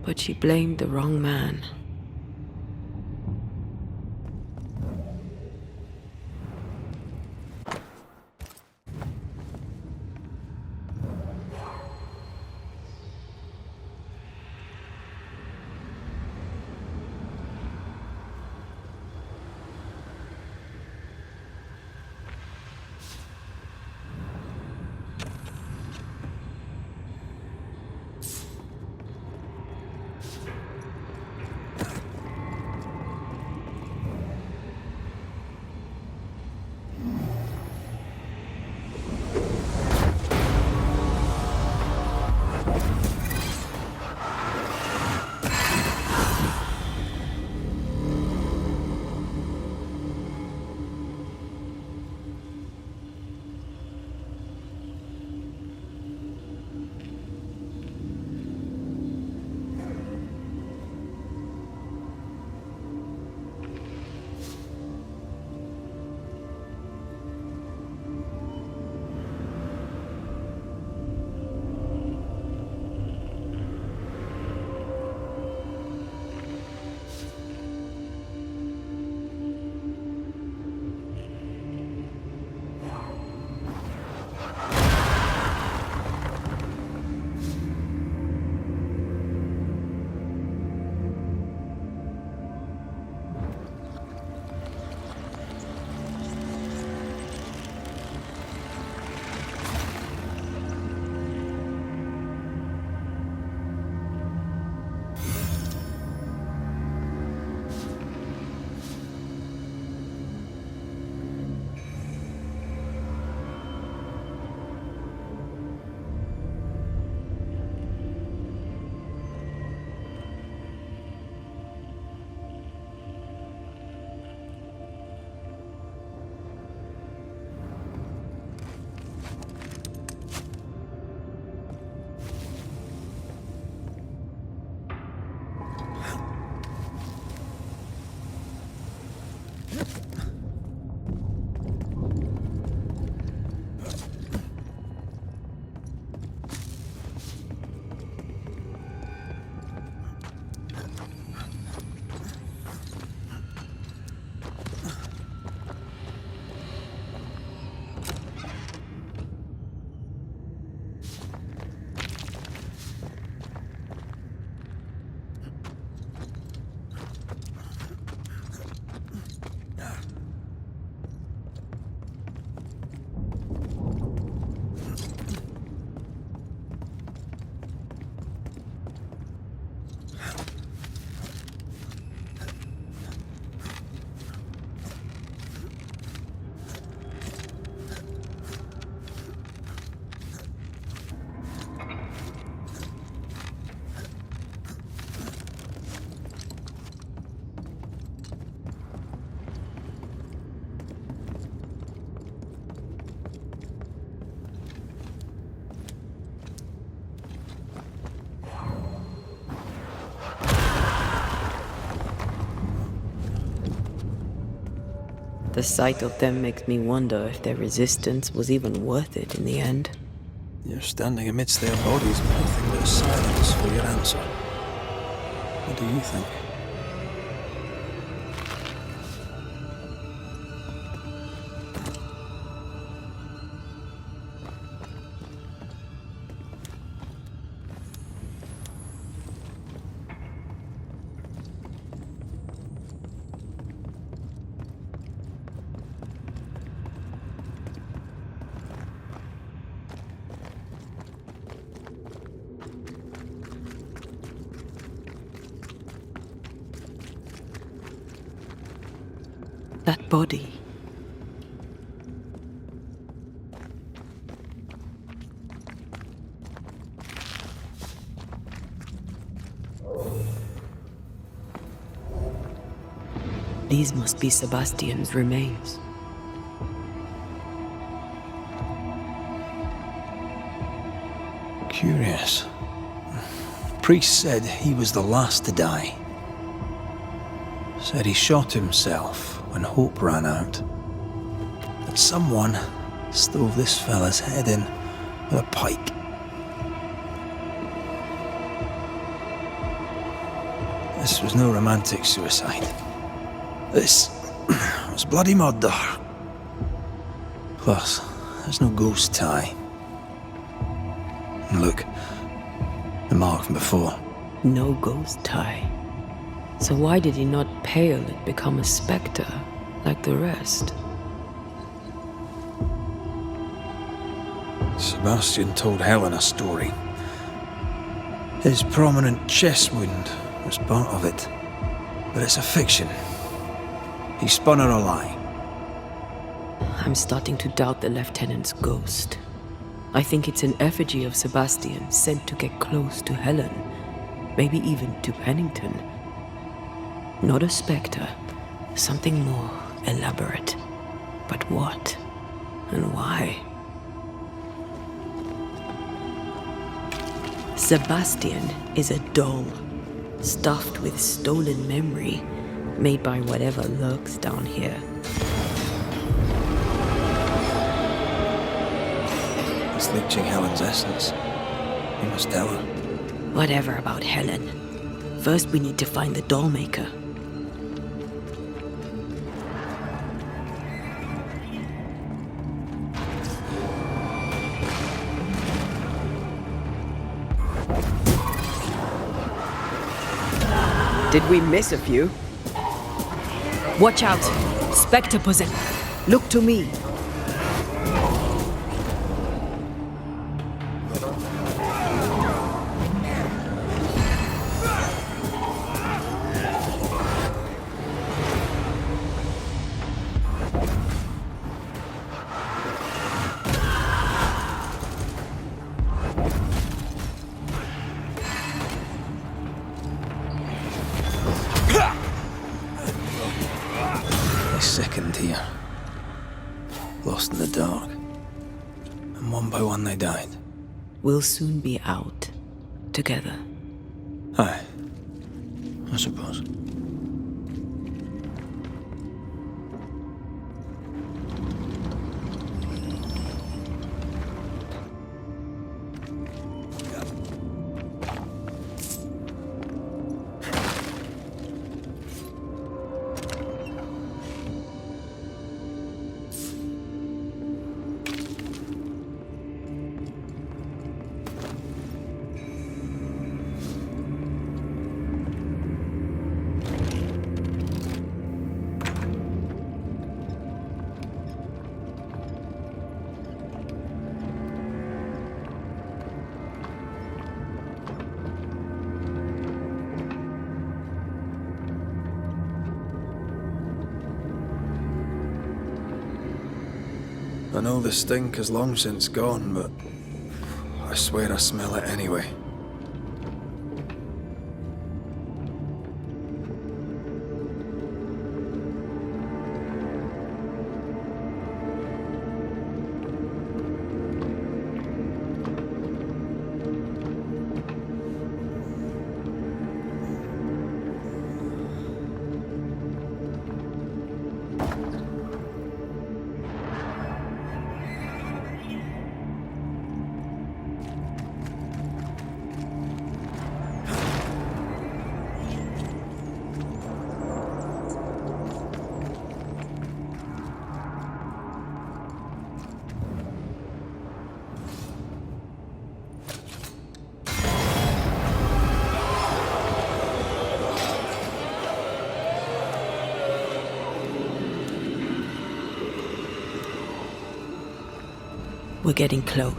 Speaker 2: But she blamed the wrong man. The sight of them makes me wonder if their resistance was even worth it in the end.
Speaker 1: You're standing amidst their bodies, nothing but silence for your answer. What do you think?
Speaker 2: That body. These must be Sebastian's remains.
Speaker 1: Curious. Priest said he was the last to die. Said he shot himself when hope ran out. That someone stove this fella's head in with a pike. This was no romantic suicide. This was bloody murder. Plus, there's no ghost tie. And look, the mark from before.
Speaker 2: No ghost tie. So why did he not pale and become a spectre like the rest?
Speaker 1: Sebastian told Helen a story. His prominent chest wound was part of it. But it's a fiction. He spun her a lie.
Speaker 2: I'm starting to doubt the lieutenant's ghost. I think it's an effigy of Sebastian sent to get close to Helen. Maybe even to Pennington. Not a spectre. Something more elaborate. But what? And why? Sebastian is a doll. Stuffed with stolen memory. Made by whatever lurks down here.
Speaker 1: It's leeching Helen's essence. We must tell her.
Speaker 2: Whatever about Helen. First we need to find the doll maker. Did we miss a few? Watch out! Spectre possessed. Look to me.
Speaker 1: Sickened here. Lost in the dark. And one by one they died.
Speaker 2: We'll soon be out. Together.
Speaker 1: Aye. I suppose. I know the stink has long since gone, but I swear I smell it anyway.
Speaker 2: We're getting close.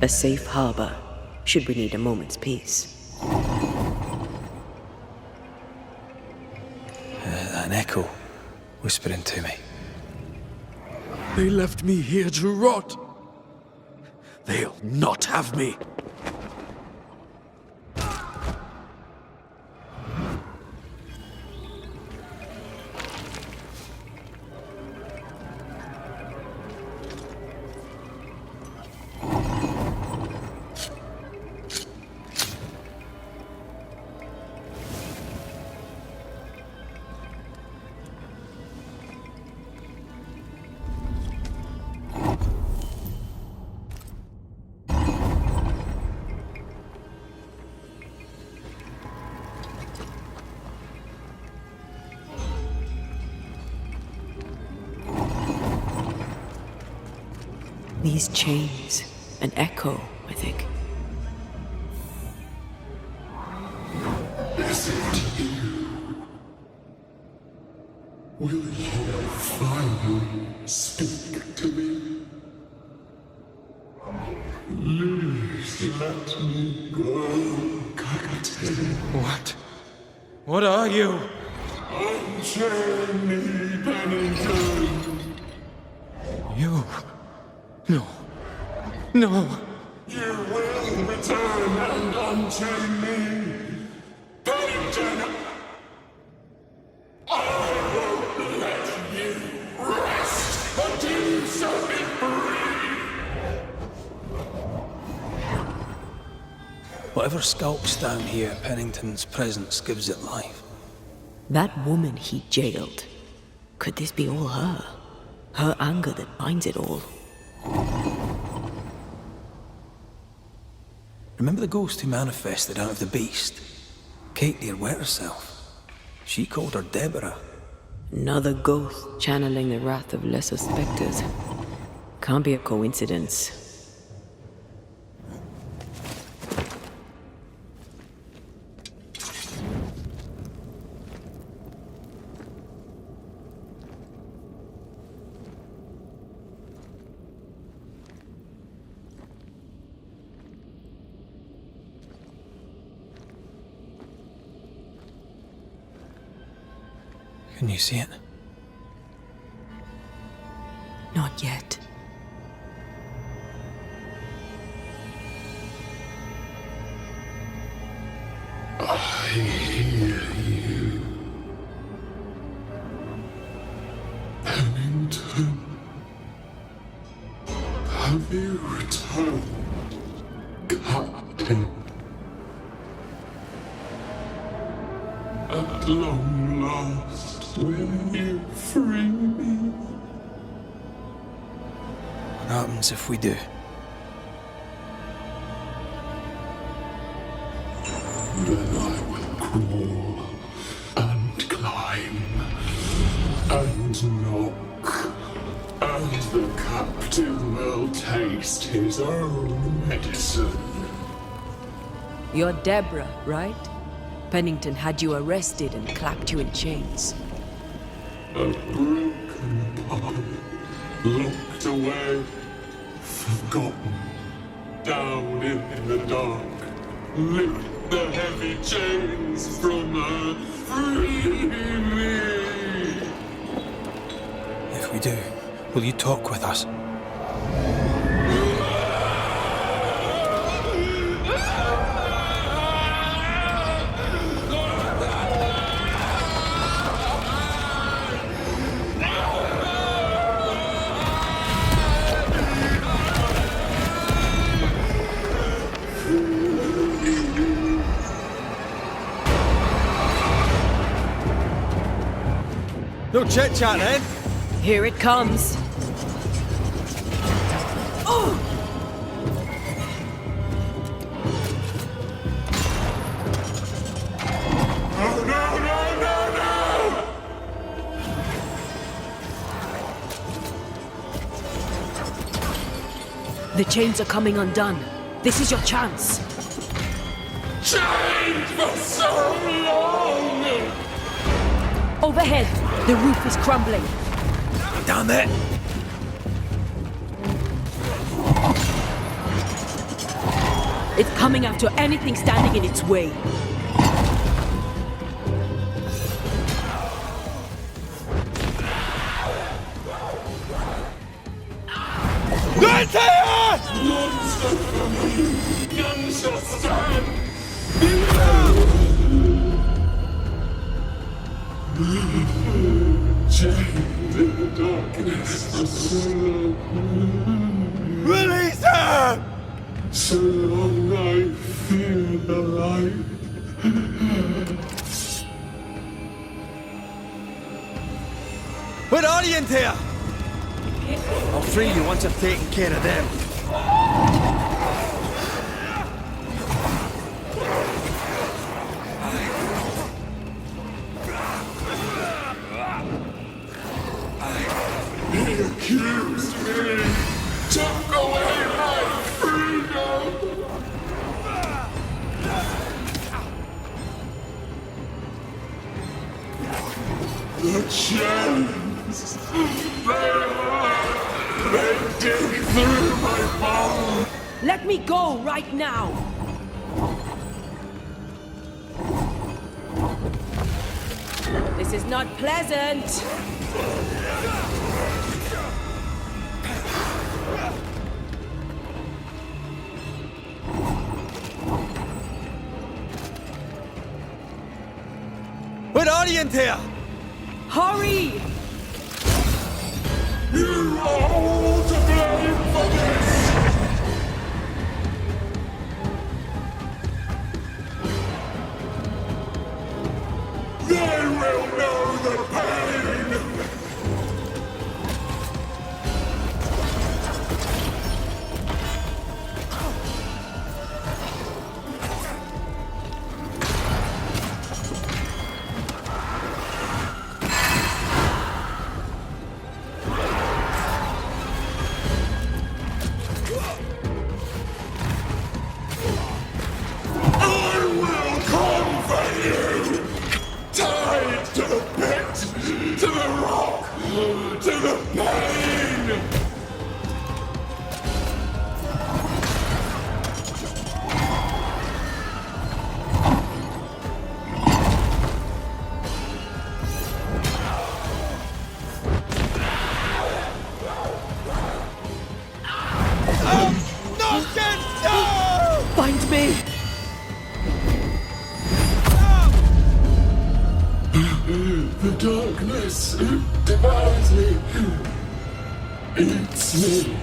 Speaker 2: A safe harbor, should we need a moment's peace.
Speaker 1: an echo whispering to me.
Speaker 15: They left me here to rot. They'll not have me.
Speaker 2: These chains, an echo, I think.
Speaker 18: Is it you? Will you finally speak to me? Please let me go, Kakate.
Speaker 3: What? What are you?
Speaker 18: Unchain me, Pennington.
Speaker 3: You? No. No.
Speaker 18: You will return and unchain me, Pennington. I won't let you rest until you set me free.
Speaker 1: Whatever skulks down here, Pennington's presence gives it life.
Speaker 2: That woman he jailed. Could this be all her? Her anger that binds it all.
Speaker 1: Remember the ghost who manifested out of the beast? Kate near wet herself. She called her Deborah.
Speaker 2: Another ghost channeling the wrath of lesser specters. Can't be a coincidence.
Speaker 1: Can you see it?
Speaker 2: Not yet.
Speaker 18: I hear you, Pennington. Have you returned, Captain? At long last, will you free me?
Speaker 1: What happens if we do?
Speaker 18: Then I will crawl and climb and knock, and the captain will taste his own medicine.
Speaker 2: You're Deborah, right? Pennington had you arrested and clapped you in chains.
Speaker 18: A broken part, locked away, forgotten, down in the dark. Lift the heavy chains from her, free me!
Speaker 1: If we do, will you talk with us?
Speaker 6: No chit-chat, eh?
Speaker 2: Here it comes. Oh!
Speaker 18: Oh, no, no, no, no!
Speaker 2: The chains are coming undone. This is your chance.
Speaker 18: Chained for so long!
Speaker 2: Overhead, the roof is crumbling.
Speaker 1: Down there!
Speaker 2: It's coming after anything standing in its way.
Speaker 18: understand. Chained in the darkness for so long.
Speaker 14: Release her!
Speaker 18: So long I fear the light.
Speaker 1: We're orient here! I'll free you once I've taken care of them.
Speaker 18: He accused me, took away my freedom. The chains, they dig through my bones.
Speaker 12: Let me go right now! This is not pleasant!
Speaker 1: We're orient here!
Speaker 12: Hurry!
Speaker 18: You are all to blame for this! They will know the pain! Tied to the pit, to the rock, to the pain!
Speaker 12: Find me!
Speaker 18: The darkness, it devours me. Eats me.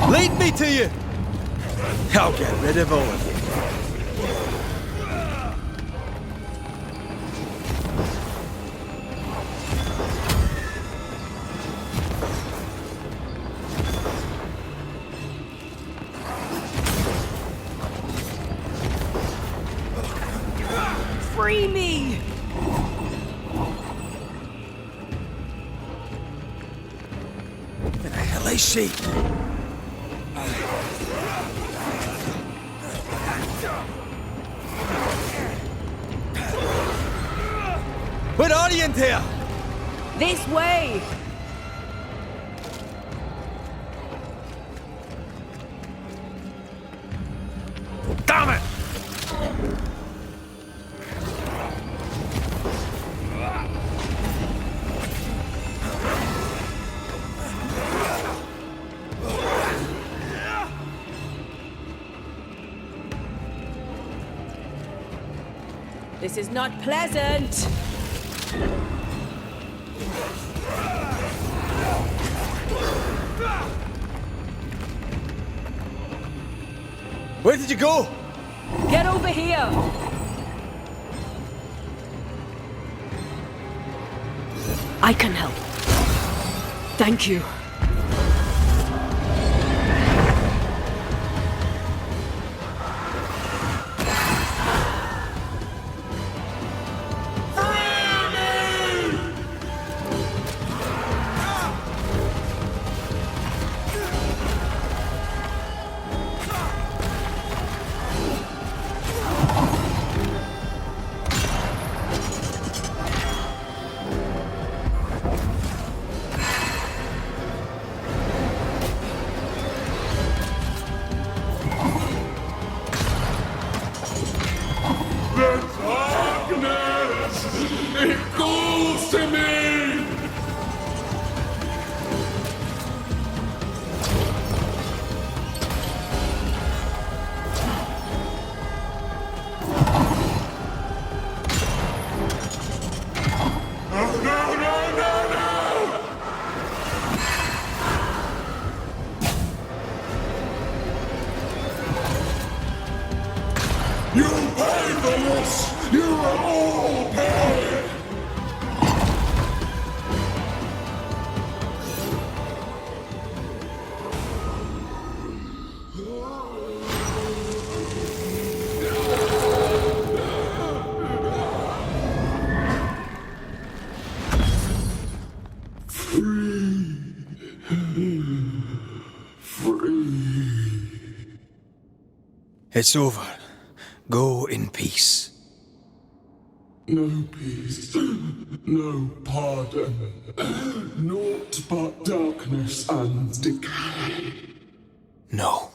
Speaker 1: Lead me to you! I'll get rid of all of you.
Speaker 12: Free me!
Speaker 1: Where the hell is she? We're orient here!
Speaker 12: This way!
Speaker 1: Damn it!
Speaker 12: This is not pleasant!
Speaker 1: Where did you go?
Speaker 12: Get over here! I can help. Thank you.
Speaker 18: this, you will all perish!
Speaker 1: It's over. Go in peace.
Speaker 18: No peace, no pardon, naught but darkness and decay.
Speaker 1: No.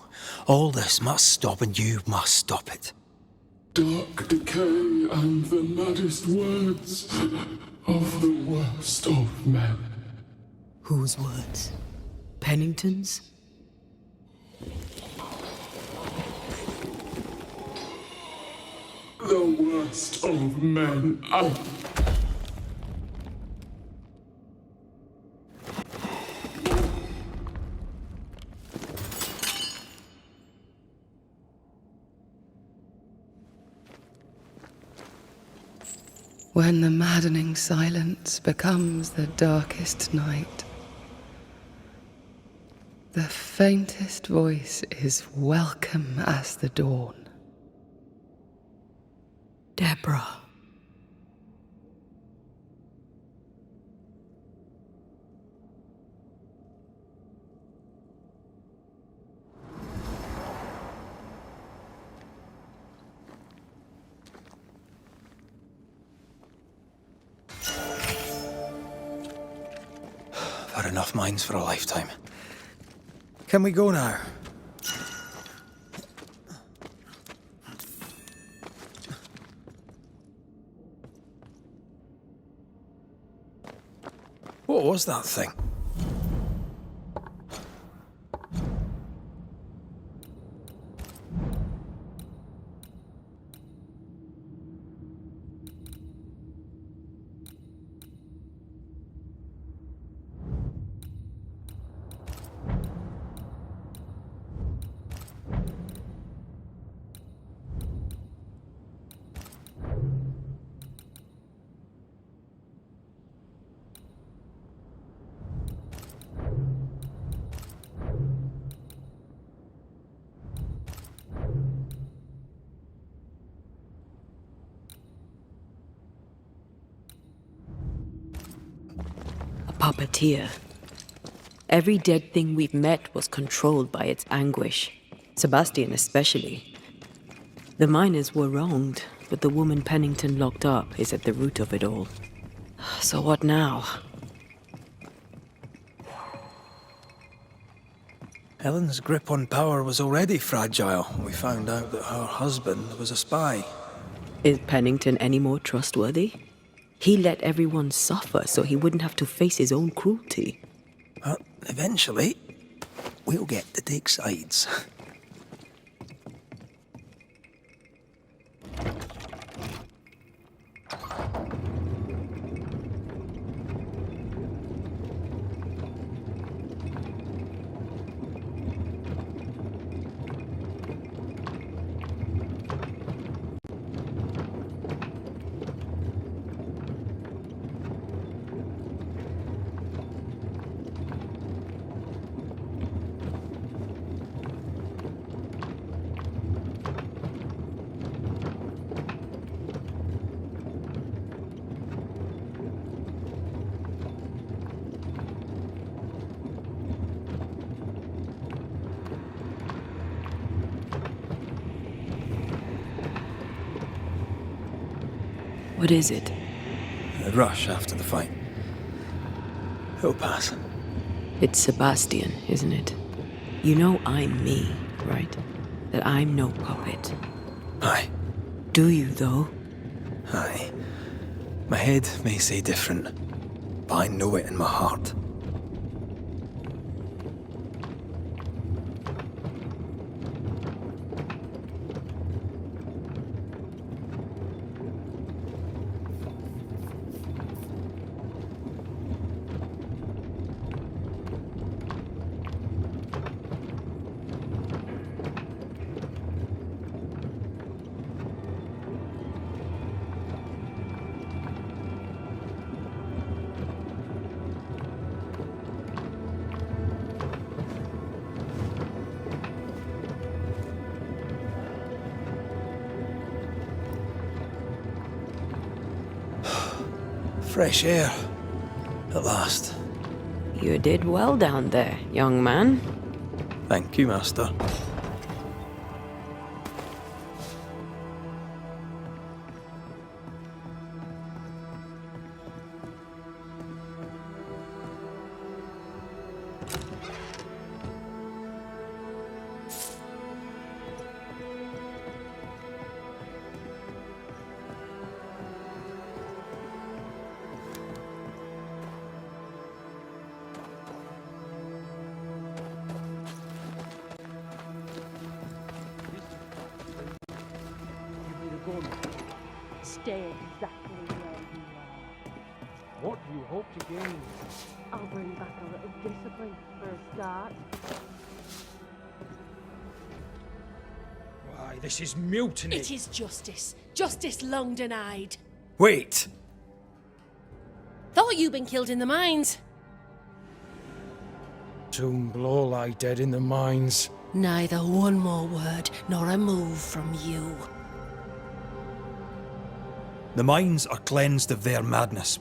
Speaker 1: All this must stop, and you must stop it.
Speaker 18: Dark decay and the maddest words of the worst of men.
Speaker 2: Whose words? Pennington's?
Speaker 18: The worst of men.
Speaker 19: When the maddening silence becomes the darkest night, the faintest voice is welcome as the dawn.
Speaker 2: Deborah.
Speaker 1: I've had enough minds for a lifetime. Can we go now? What was that thing?
Speaker 2: Puppeteer. Every dead thing we've met was controlled by its anguish. Sebastian especially. The miners were wronged, but the woman Pennington locked up is at the root of it all. So what now?
Speaker 1: Helen's grip on power was already fragile. We found out that her husband was a spy.
Speaker 2: Is Pennington any more trustworthy? He let everyone suffer so he wouldn't have to face his own cruelty.
Speaker 1: But eventually, we'll get to take sides.
Speaker 2: What is it?
Speaker 1: A rush after the fight. It'll pass.
Speaker 2: It's Sebastian, isn't it? You know I'm me, right? That I'm no puppet.
Speaker 1: Aye.
Speaker 2: Do you, though?
Speaker 1: Aye. My head may say different, but I know it in my heart. Fresh air. At last.
Speaker 2: You did well down there, young man.
Speaker 1: Thank you, Master.
Speaker 20: Stay exactly where you are.
Speaker 3: What do you hope to gain?
Speaker 20: I'll bring back a little discipline for a start.
Speaker 3: Why, this is mutiny.
Speaker 7: It is justice. Justice long denied.
Speaker 1: Wait!
Speaker 7: Thought you'd been killed in the mines.
Speaker 3: Soon blow lie dead in the mines.
Speaker 7: Neither one more word nor a move from you.
Speaker 1: The mines are cleansed of their madness,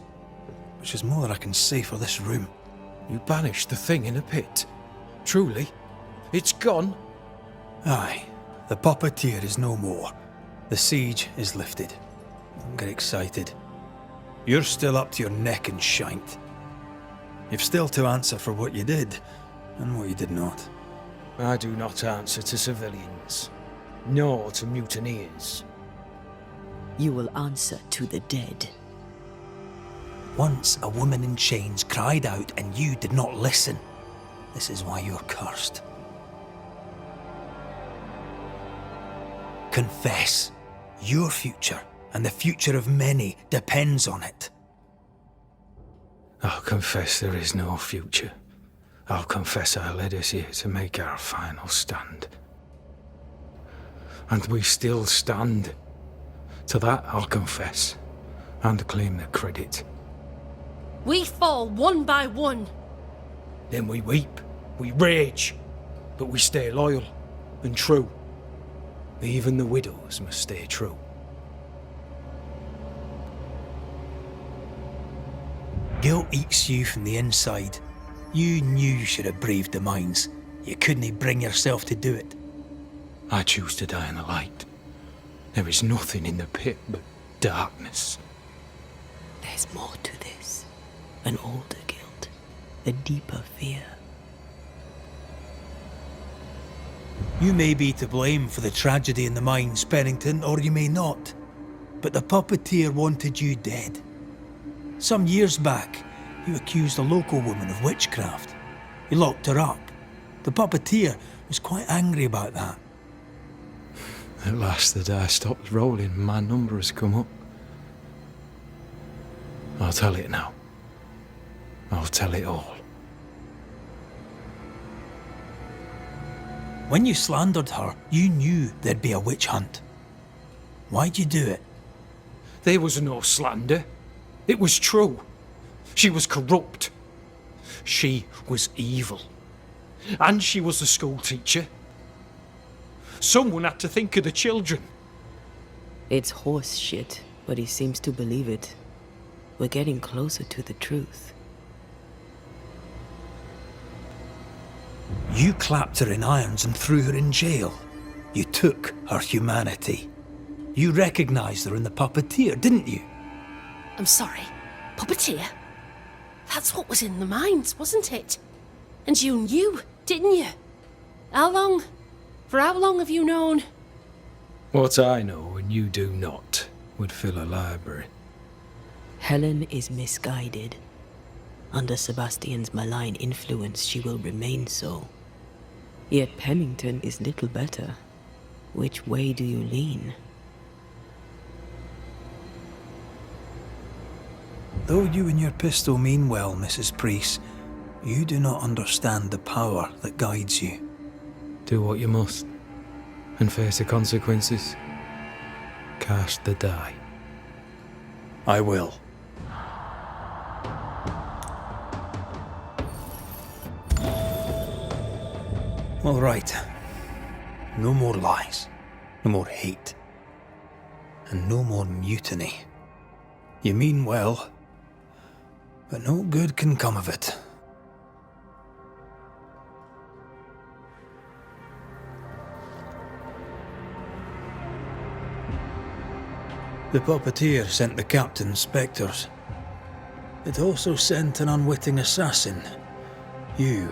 Speaker 1: which is more than I can say for this room.
Speaker 3: You banished the thing in a pit. Truly? It's gone?
Speaker 1: Aye. The puppeteer is no more. The siege is lifted. Don't get excited. You're still up to your neck in shite. You've still to answer for what you did, and what you did not.
Speaker 3: I do not answer to civilians, nor to mutineers.
Speaker 2: You will answer to the dead.
Speaker 1: Once a woman in chains cried out and you did not listen. This is why you're cursed. Confess. Your future and the future of many depends on it.
Speaker 3: I'll confess there is no future. I'll confess I led us here to make our final stand. And we still stand. To that I'll confess, and claim the credit.
Speaker 7: We fall one by one.
Speaker 3: Then we weep, we rage, but we stay loyal and true. Even the widows must stay true.
Speaker 1: Guilt eats you from the inside. You knew you should have braved the mines. You couldn't bring yourself to do it.
Speaker 3: I choose to die in the light. There is nothing in the pit but darkness.
Speaker 2: There's more to this. An older guilt. A deeper fear.
Speaker 1: You may be to blame for the tragedy in the mines, Pennington, or you may not. But the puppeteer wanted you dead. Some years back, you accused a local woman of witchcraft. You locked her up. The puppeteer was quite angry about that.
Speaker 3: At last the die stops rolling, my number has come up. I'll tell it now. I'll tell it all.
Speaker 1: When you slandered her, you knew there'd be a witch hunt. Why'd you do it?
Speaker 3: There was no slander. It was true. She was corrupt. She was evil. And she was a school teacher. Someone had to think of the children.
Speaker 2: It's horse shit, but he seems to believe it. We're getting closer to the truth.
Speaker 1: You clapped her in irons and threw her in jail. You took her humanity. You recognized her in the puppeteer, didn't you?
Speaker 7: I'm sorry. Puppeteer? That's what was in the mines, wasn't it? And you knew, didn't you? How long? For how long have you known?
Speaker 3: What I know and you do not would fill a library.
Speaker 2: Helen is misguided. Under Sebastian's malign influence, she will remain so. Yet Pennington is little better. Which way do you lean?
Speaker 1: Though you and your pistol mean well, Mrs. Priest, you do not understand the power that guides you.
Speaker 3: Do what you must, and face the consequences. Cast the die.
Speaker 1: I will. All right. No more lies. No more hate. And no more mutiny. You mean well, but no good can come of it. The puppeteer sent the captain spectres. It also sent an unwitting assassin. You,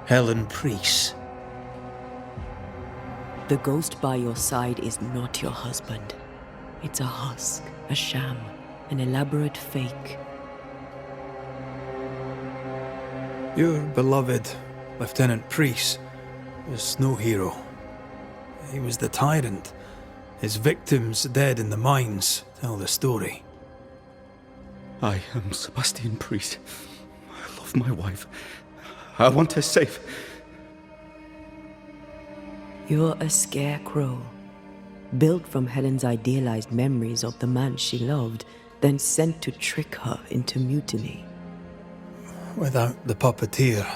Speaker 1: Helen Priest.
Speaker 2: The ghost by your side is not your husband. It's a husk, a sham, an elaborate fake.
Speaker 1: Your beloved Lieutenant Priest was no hero. He was the tyrant. His victims dead in the mines tell the story.
Speaker 16: I am Sebastian Priest. I love my wife. I want her safe.
Speaker 2: You're a scarecrow, built from Helen's idealized memories of the man she loved, then sent to trick her into mutiny.
Speaker 1: Without the puppeteer,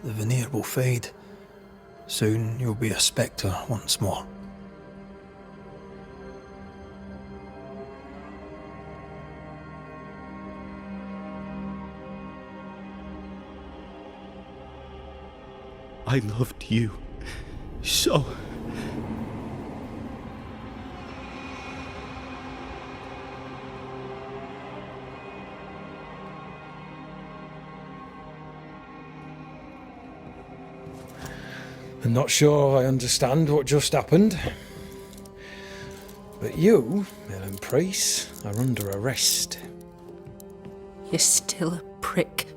Speaker 1: the veneer will fade. Soon you'll be a spectre once more.
Speaker 16: I loved you so.
Speaker 3: I'm not sure I understand what just happened. But you, Helen Priest, are under arrest.
Speaker 7: You're still a prick.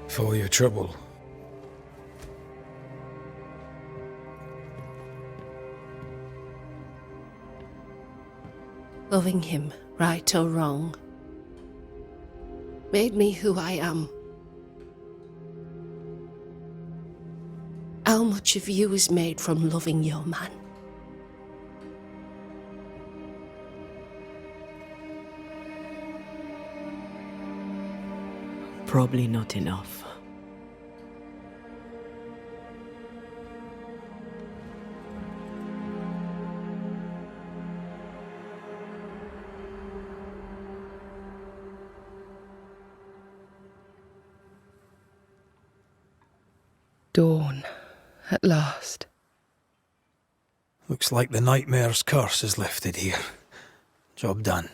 Speaker 3: For your trouble.
Speaker 7: Loving him, right or wrong, made me who I am. How much of you is made from loving your man?
Speaker 2: Probably not enough.
Speaker 19: Dawn, at last.
Speaker 1: Looks like the nightmare's curse is lifted here. Job done.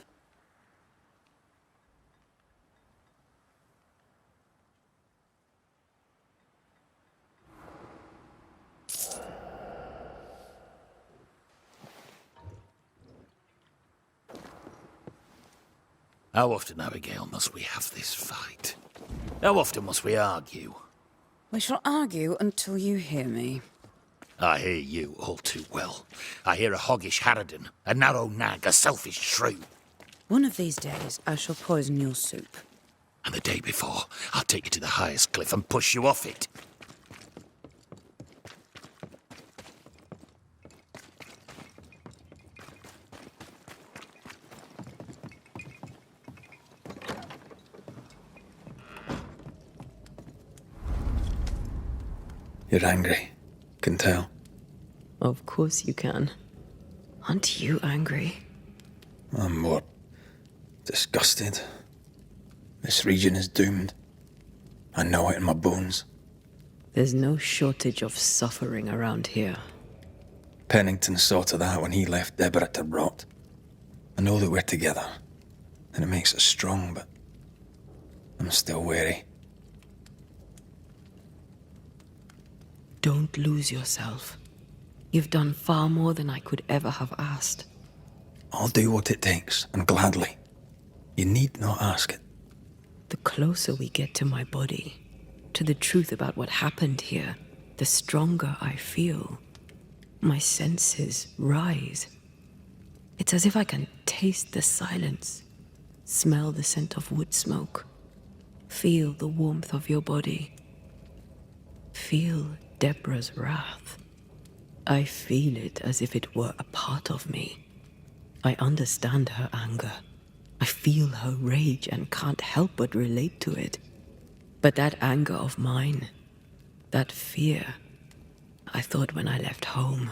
Speaker 16: How often, Abigail, must we have this fight? How often must we argue?
Speaker 21: We shall argue until you hear me.
Speaker 16: I hear you all too well. I hear a hoggish harridan, a narrow nag, a selfish shrew.
Speaker 21: One of these days, I shall poison your soup.
Speaker 16: And the day before, I'll take you to the highest cliff and push you off it.
Speaker 1: You're angry. Can tell.
Speaker 2: Of course you can. Aren't you angry?
Speaker 1: I'm more disgusted. This region is doomed. I know it in my bones.
Speaker 2: There's no shortage of suffering around here.
Speaker 1: Pennington saw to that when he left Deborah to rot. I know that we're together, and it makes us strong, but I'm still wary.
Speaker 2: Don't lose yourself. You've done far more than I could ever have asked.
Speaker 1: I'll do what it takes, and gladly. You need not ask it.
Speaker 2: The closer we get to my body, to the truth about what happened here, the stronger I feel. My senses rise. It's as if I can taste the silence, smell the scent of wood smoke, feel the warmth of your body, feel Deborah's wrath. I feel it as if it were a part of me. I understand her anger. I feel her rage and can't help but relate to it. But that anger of mine, that fear, I thought when I left home,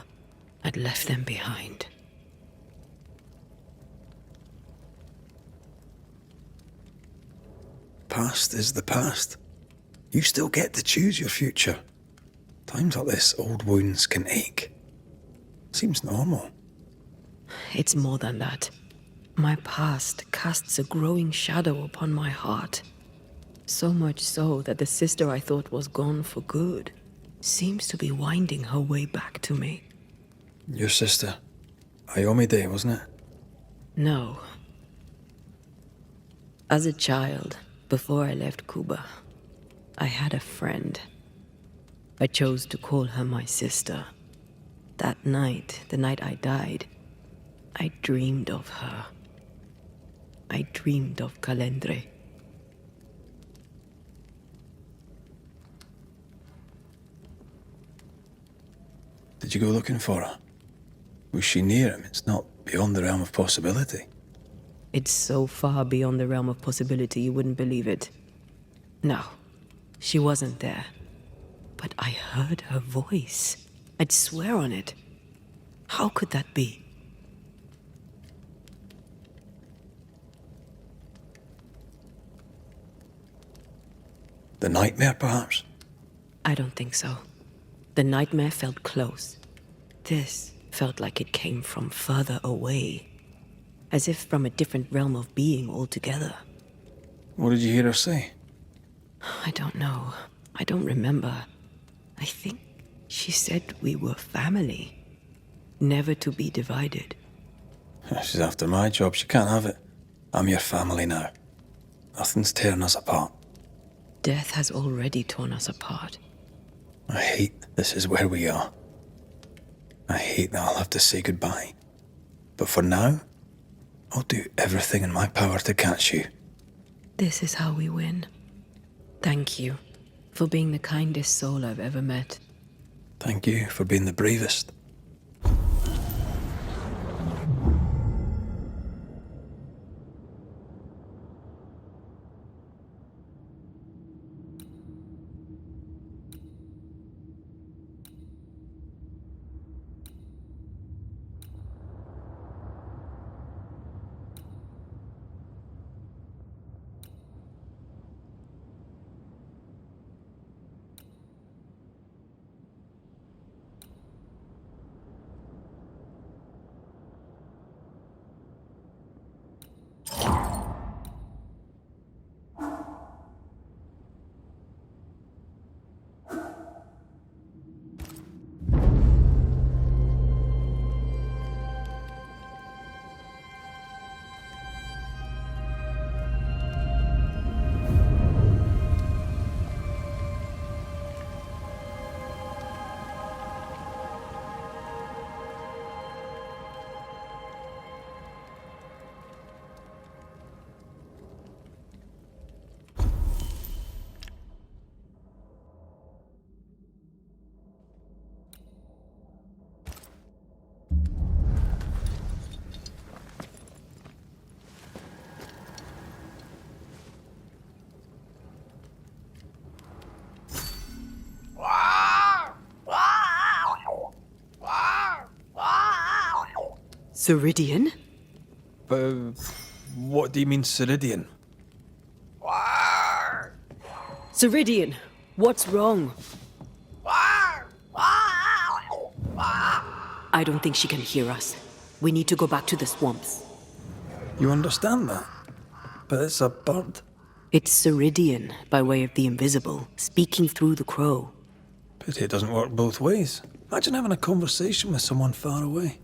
Speaker 2: I'd left them behind.
Speaker 1: Past is the past. You still get to choose your future. Times like this, old wounds can ache. Seems normal.
Speaker 2: It's more than that. My past casts a growing shadow upon my heart. So much so that the sister I thought was gone for good seems to be winding her way back to me.
Speaker 1: Your sister. Ayomide, wasn't it?
Speaker 2: No. As a child, before I left Cuba, I had a friend. I chose to call her my sister. That night, the night I died, I dreamed of her. I dreamed of Calendre.
Speaker 1: Did you go looking for her? Was she near him? It's not beyond the realm of possibility.
Speaker 2: It's so far beyond the realm of possibility you wouldn't believe it. No, she wasn't there. But I heard her voice. I'd swear on it. How could that be?
Speaker 1: The nightmare, perhaps?
Speaker 2: I don't think so. The nightmare felt close. This felt like it came from further away. As if from a different realm of being altogether.
Speaker 1: What did you hear her say?
Speaker 2: I don't know. I don't remember. I think she said we were family. Never to be divided.
Speaker 1: She's after my job. She can't have it. I'm your family now. Nothing's tearing us apart.
Speaker 2: Death has already torn us apart.
Speaker 1: I hate this is where we are. I hate that I'll have to say goodbye. But for now, I'll do everything in my power to catch you.
Speaker 2: This is how we win. Thank you for being the kindest soul I've ever met.
Speaker 1: Thank you for being the bravest.
Speaker 2: Ceridian?
Speaker 1: What do you mean, Ceridian?
Speaker 2: Ceridian, what's wrong? I don't think she can hear us. We need to go back to the swamps.
Speaker 1: You understand that? But it's a bird.
Speaker 2: It's Ceridian, by way of the invisible, speaking through the crow.
Speaker 1: Pity it doesn't work both ways. Imagine having a conversation with someone far away.